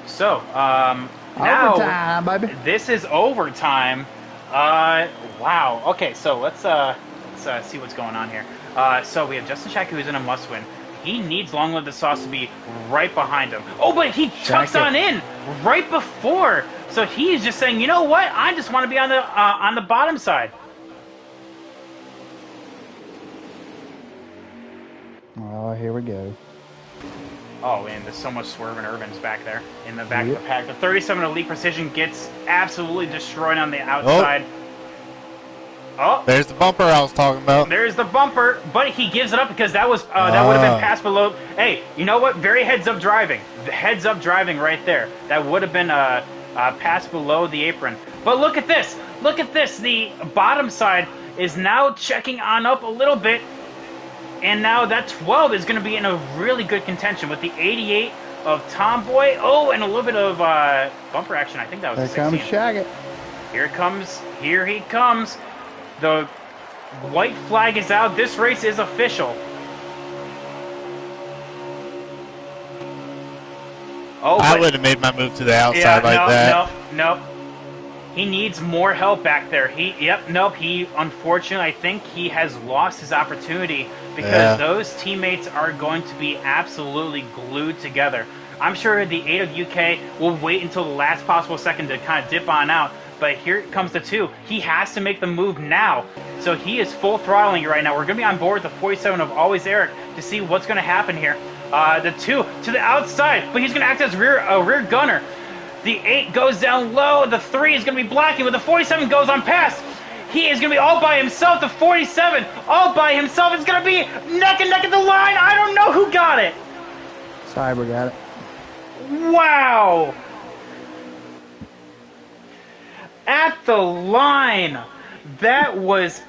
So, now overtime, baby. This is overtime. Wow. Okay, so let's see what's going on here. So we have Justin Shack, who's in a must-win. He needs Long Live the Sauce to be right behind him. Oh, but he chucks on in right before. So he's just saying, you know what? I just want to be on the bottom side. Oh, here we go. Oh, and there's so much swerving Irvin's back there in the back Yep. of the pack. The 37 Elite Precision gets absolutely destroyed on the Oh, outside. Oh, there's the bumper I was talking about. there's the bumper, but he gives it up because that was that would have been passed below. Hey, you know what? Very heads up driving. The heads up driving right there. That would have been passed below the apron. But look at this. Look at this. The bottom side is now checking on up a little bit. And now that 12 is going to be in a really good contention with the 88 of Tomboy. Oh, and a little bit of bumper action. I think that was Here a 16. comes Shaggy. Here comes. Here he comes. The white flag is out. This race is official. Oh, I would have made my move to the outside that. No. He needs more help back there. He unfortunately, I think he has lost his opportunity because those teammates are going to be absolutely glued together. I'm sure the 8 of UK will wait until the last possible second to kind of dip on out. But here comes the 2. He has to make the move now. So he is full throttling right now. We're going to be on board with the 47 of Always Eric to see what's going to happen here. The 2 to the outside, but he's going to act as a rear gunner. The 8 goes down low. The 3 is going to be blocking, but the 47 goes on past. He is going to be all by himself. The 47 all by himself. It's going to be neck and neck at the line. I don't know who got it. Cyber got it. Wow. At the line. That was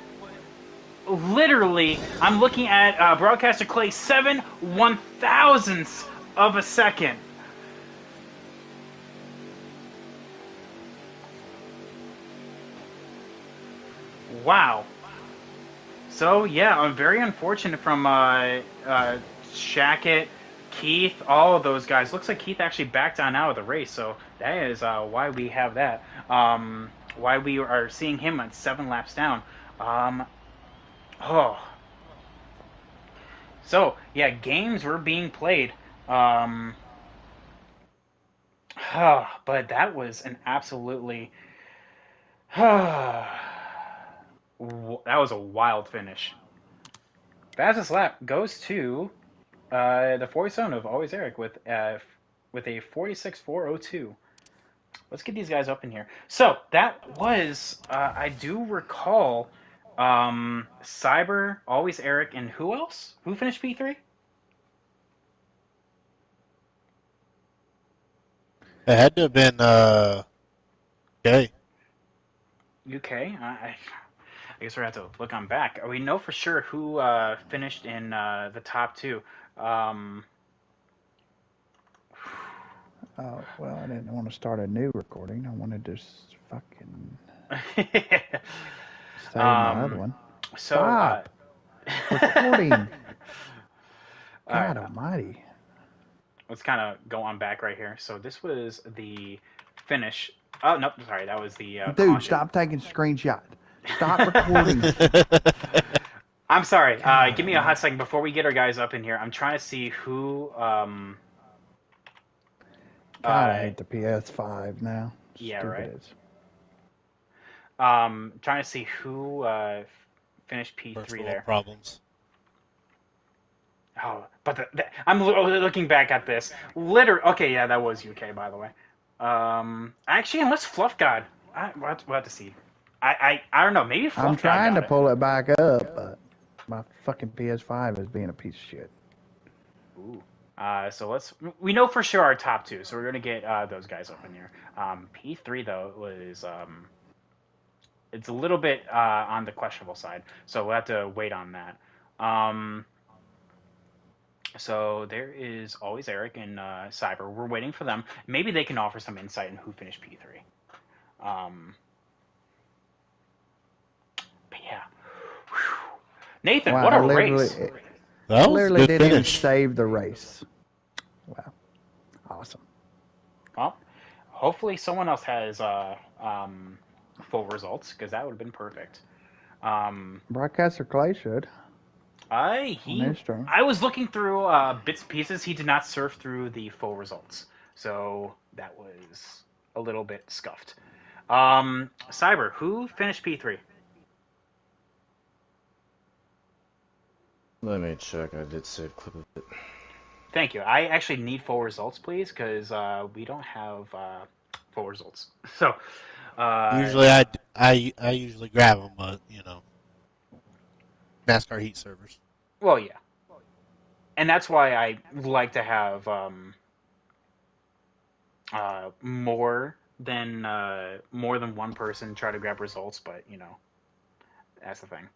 literally, I'm looking at Broadcaster Clay, 7/1000ths of a second. Wow. So, yeah, I'm very unfortunate from Shackett, Keith, all of those guys. Looks like Keith actually backed on out of the race, so that is why we have that. Why we are seeing him at 7 laps down. So, yeah, games were being played. But that was an absolutely... that was a wild finish. Fastest lap goes to the 47 of Always Eric with a 46.402. Let's get these guys up in here. So that was I do recall Cyber, Always Eric, and who else? Who finished P3? It had to have been okay. UK. I guess we're gonna have to look on back. We know for sure who finished in the top 2. Oh, well, I didn't want to start a new recording. I wanted to fucking save my other one. So, Stop recording. God right, almighty. let's kind of go on back right here. So this was the finish. Oh, nope, sorry, that was the Dude, caution. stop taking screenshot. Stop recording. I'm sorry. Give me a hot second before we get our guys up in here. I'm trying to see who... God, I hate the PS5 now. Yeah, Stupid right. is. Trying to see who finished P3 First there. problems. Oh, but I'm looking back at this. Okay, yeah, that was UK, by the way. Actually, unless Fluff God, we'll have to see. I don't know. Maybe Fluff I'm God trying got to it. pull it back up, but my fucking PS5 is being a piece of shit. Ooh. So we know for sure our top 2, so we're gonna get those guys up in here. P3 though was it's a little bit on the questionable side, so we'll have to wait on that. So there is Always Eric and Cyber. We're waiting for them. Maybe they can offer some insight in who finished P3. But yeah, whew. Nathan, Wow, what a I race! That was a literally good didn't even finish. save the race. Wow, awesome. Well, hopefully someone else has full results because that would have been perfect. Broadcaster Clay should. On his turn. I was looking through bits and pieces. He did not surf through the full results, so that was a little bit scuffed. Cyber, who finished P3? Let me check. I did save a clip of it. Thank you. I actually need full results, please, because we don't have full results. So, uh, Usually I usually grab them, but NASCAR heat servers. well, yeah, and that's why I like to have more than one person try to grab results. But that's the thing.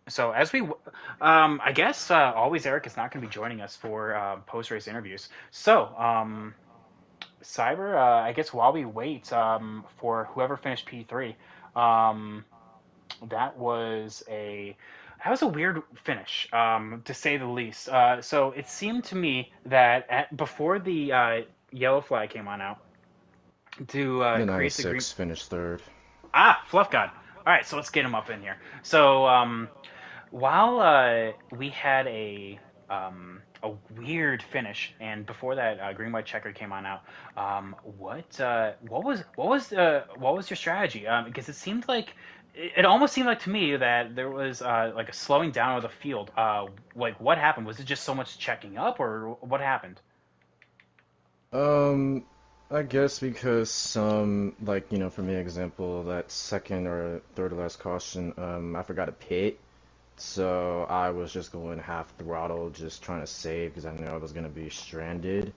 So as I guess always Eric is not going to be joining us for post race interviews. So Cyber, I guess while we wait for whoever finished P3, um, that was a that was a weird finish, to say the least. So it seemed to me that before the yellow flag came on out to The create the green. 96 finished third. Fluff God. All right, so let's get him up in here. So while we had a weird finish, and before that, green white checker came on out. What was your strategy? Because it seemed like it almost seemed like to me that there was like a slowing down of the field. Like what happened? Was it just so much checking up, or what happened? Um, I guess because some, like, for me, example, that second or third to last caution, I forgot to pit. So I was just going half throttle, just trying to save because I knew I was going to be stranded.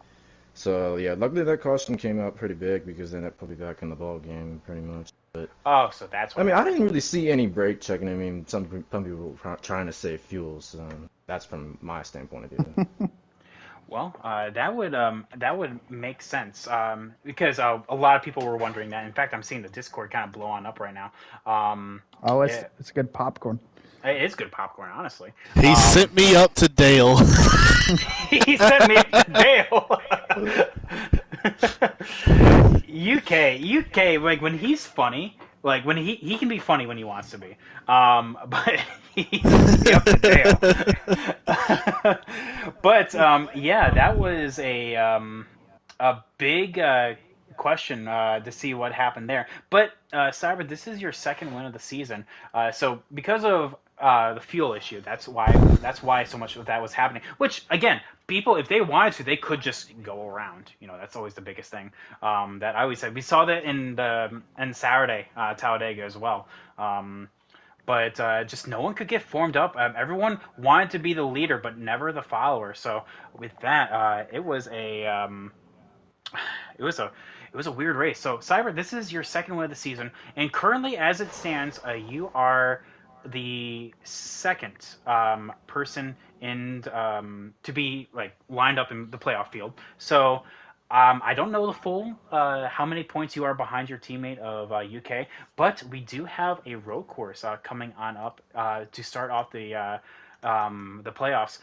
So yeah, luckily that caution came out pretty big because then it put me back in the ball game pretty much. But Oh, so that's I what mean, I happened. didn't really see any brake checking. I mean, some people were trying to save fuel, so that's from my standpoint of view. Well, that would make sense because a lot of people were wondering that. In fact, I'm seeing the Discord kind of blow on up right now. Oh, Yeah, it's good popcorn. it is good popcorn, honestly. He Um, sent me up to Dale. he sent me to Dale. UK, like when he's funny, like when he can be funny when he wants to be. But he sent me up to Dale. But yeah, that was a big question to see what happened there. But Cyber, this is your second win of the season. So because of the fuel issue, that's why so much of that was happening. Which again, people, if they wanted to, they could just go around. That's always the biggest thing that I always said. We saw that in Saturday Talladega as well. But just no one could get formed up. Everyone wanted to be the leader, but never the follower. So with that, it was a it was a weird race. So Cyber, this is your second win of the season, and currently, as it stands, you are the second person in to be like lined up in the playoff field. So I don't know the full how many points you are behind your teammate of UK, but we do have a road course coming on up to start off the playoffs.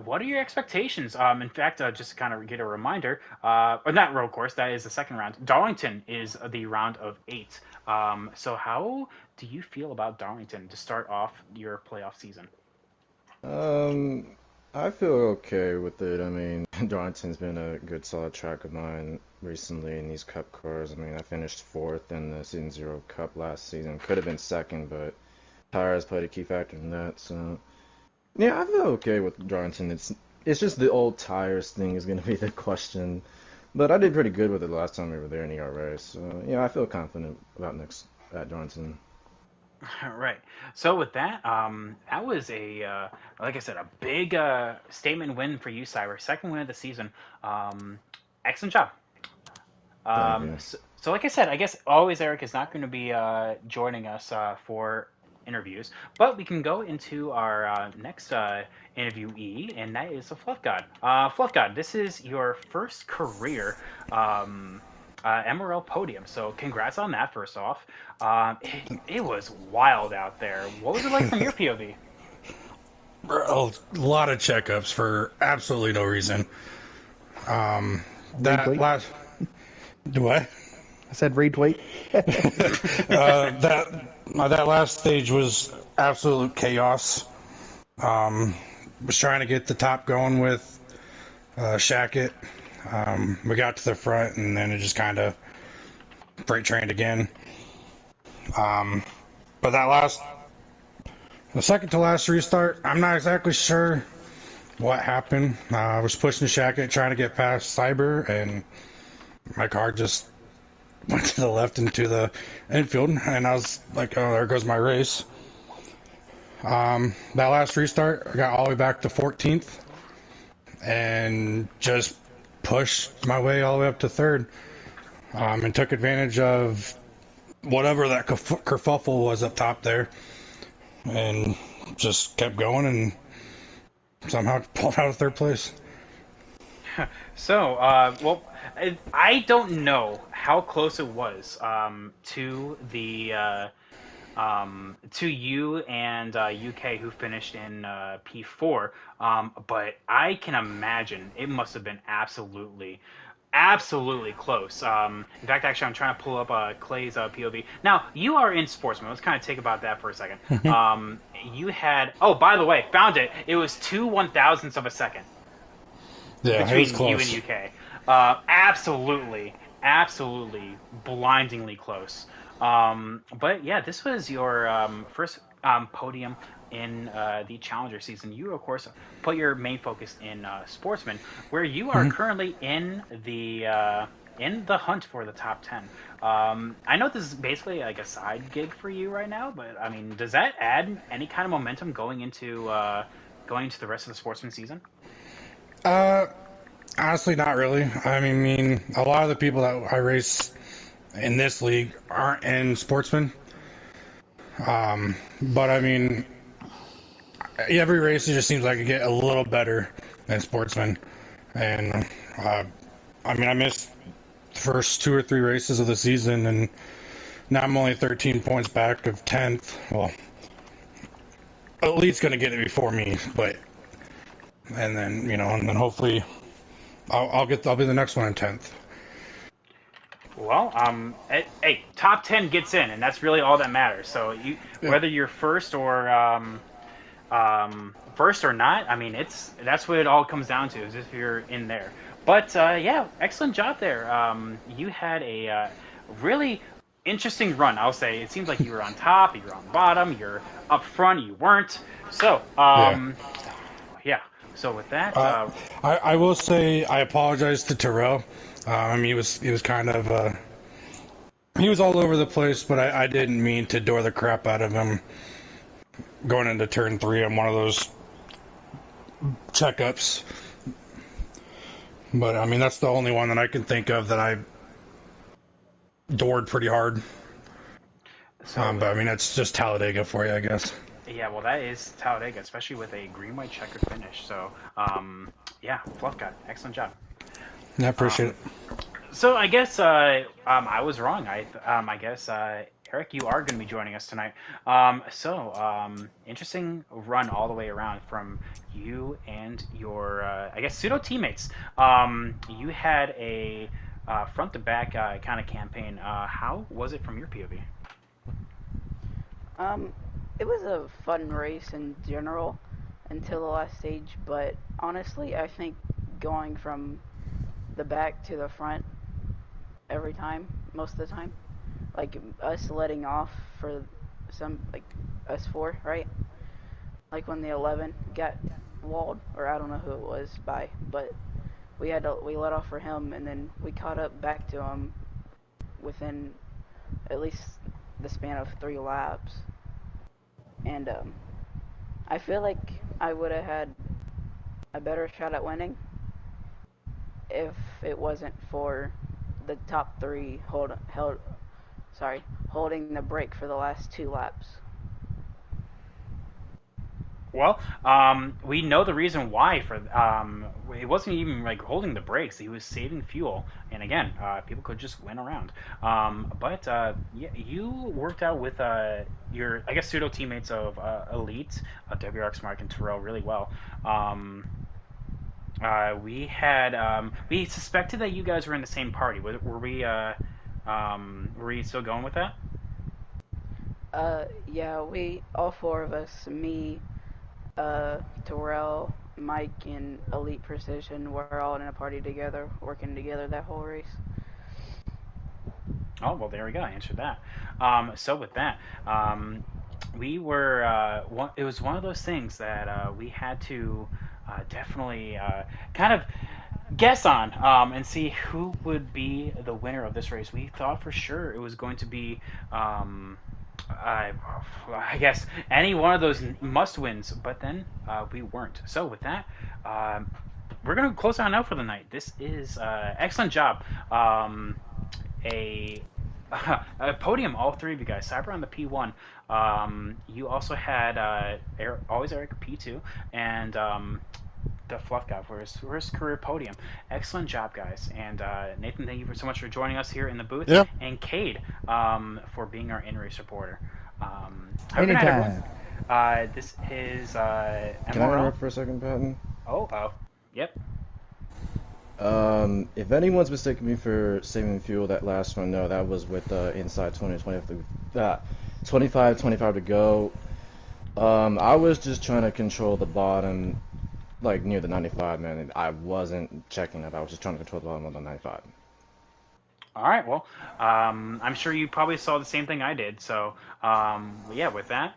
What are your expectations? In fact, just to kind of get a reminder, or not road course, that is the second round. Darlington is the round of 8. So how do you feel about Darlington to start off your playoff season? Um, I feel okay with it. I mean, Darlington's been a good solid track of mine recently in these Cup cars. I mean, I finished fourth in the Season Zero Cup last season. Could have been second, but tires played a key factor in that. So yeah, I feel okay with Darlington. It's just the old tires thing is going to be the question. But I did pretty good with it last time we were there in ERA. So yeah, I feel confident about next at Darlington. Right. So with that, that was like I said, a big statement win for you, Cyber. Second win of the season. Excellent job. Thank you. So like I said, I guess always Eric is not going to be joining us for interviews, but we can go into our next interviewee, and that is a Fluff God. Fluff God, this is your first career MRL podium, so congrats on that. First off, it was wild out there. What was it like from your POV? A lot of checkups for absolutely no reason. That Retweet. last what? I said retweet. That last stage was absolute chaos. Was trying to get the top going with Shackett. We got to the front, and then it just kind of freight trained again. But the second to last restart, I'm not exactly sure what happened. I was pushing the shacket trying to get past Cyber, and my car just went to the left into the infield, and I was like, oh, there goes my race. That last restart, I got all the way back to 14th, and just pushed my way all the way up to third, and took advantage of whatever that kerfuffle was up top there, and just kept going and somehow pulled out of third place. So, well, I don't know how close it was to you and UK who finished in P4, but I can imagine it must have been absolutely close. In fact, actually, I'm trying to pull up Clay's POV. Now, you are in Sportsman. Let's kind of take about that for a second. You had, oh, by the way, found it. It was 2/1000ths of a second Yeah, it was between you and close. UK. Absolutely, blindingly close. But yeah, this was your first podium in the Challenger season. You, of course, put your main focus in Sportsman, where you are currently in the hunt for the top 10. I know this is basically like a side gig for you right now, but I mean, does that add any kind of momentum going into the rest of the Sportsman season? Uh, Honestly, not really. I mean, a lot of the people that I race in this league aren't in Sportsman. But I mean, every race it just seems like it get a little better than Sportsman. And I mean, I missed the first 2 or 3 races of the season, and now I'm only 13 points back of 10th. Well, Elite's gonna get it before me, but and then and then hopefully I'll be the next one in 10th. Well, hey, top 10 gets in, and that's really all that matters. So Yeah. whether you're first or not, I mean, that's what it all comes down to, is if you're in there. But yeah, excellent job there. You had a really interesting run. I'll say it seems like you were on top, you were on bottom, you're up front, you weren't. So Yeah. yeah. So with that, I will say I apologize to Terrell. I mean, he was kind of he was all over the place, but I didn't mean to door the crap out of him going into turn 3 on one of those checkups. But I mean, that's the only one that I can think of that I doored pretty hard. so But I mean, that's just Talladega for you, I guess. yeah, well, that is Talladega, especially with a green white checkered finish. So yeah, Fluff God, excellent job. I appreciate Um, it. So I guess I was wrong. I guess Eric, you are going to be joining us tonight. Interesting run all the way around from you and your I guess pseudo teammates. You had a front to back kind of campaign. How was it from your POV? Um, it was a fun race in general until the last stage, but honestly, I think going from the back to the front every time, most of the time, like us letting off for some, like us four, right? Like when the 11 got walled, or I don't know who it was by, but we let off for him, and then we caught up back to him within at least the span of 3 laps, and I feel like I would have had a better shot at winning if it wasn't for the top three holding the brake for the last 2 laps. Well, we know the reason why. For it wasn't even like holding the brakes; he was saving fuel. And again, people could just win around. But yeah, you worked out with your, I guess, pseudo teammates of Elite, WRX Mark and Terrell really well. Um, we suspected that you guys were in the same party. Were we still going with that? Yeah, we all four of us, me, Terrell, Mike, and Elite Precision, we're all in a party together, working together that whole race. Oh, well, there we go. I answered that. So with that, we were it was one of those things that we had to definitely kind of guess on and see who would be the winner of this race. We thought for sure it was going to be um, I, I guess any one of those must wins, but then we weren't. So with that, um, we're gonna close on out for the night. This is excellent job. A a podium, all three of you guys. Cyber on the P1. You also had always Eric P2, and the Fluff guy for his career podium. Excellent job, guys. And Nathan, thank you so much for joining us here in the booth, Yeah. and Cade for being our in-race reporter. Have a good night, everyone. Anytime. This is Can I MRL. interrupt for a second, Patton? Oh, yep. If anyone's mistaken me for saving fuel that last one, no, that was with inside 20, 25, 25 to go. I was just trying to control the bottom, like near the 95, man. I wasn't checking up. I was just trying to control the bottom of the 95. All right. Well, I'm sure you probably saw the same thing I did. So, yeah, with that,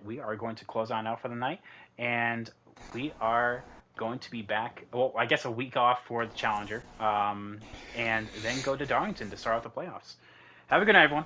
we are going to close on out for the night, and we are going to be back. Well, I guess a week off for the Challenger, and then go to Darlington to start out the playoffs. Have a good night, everyone.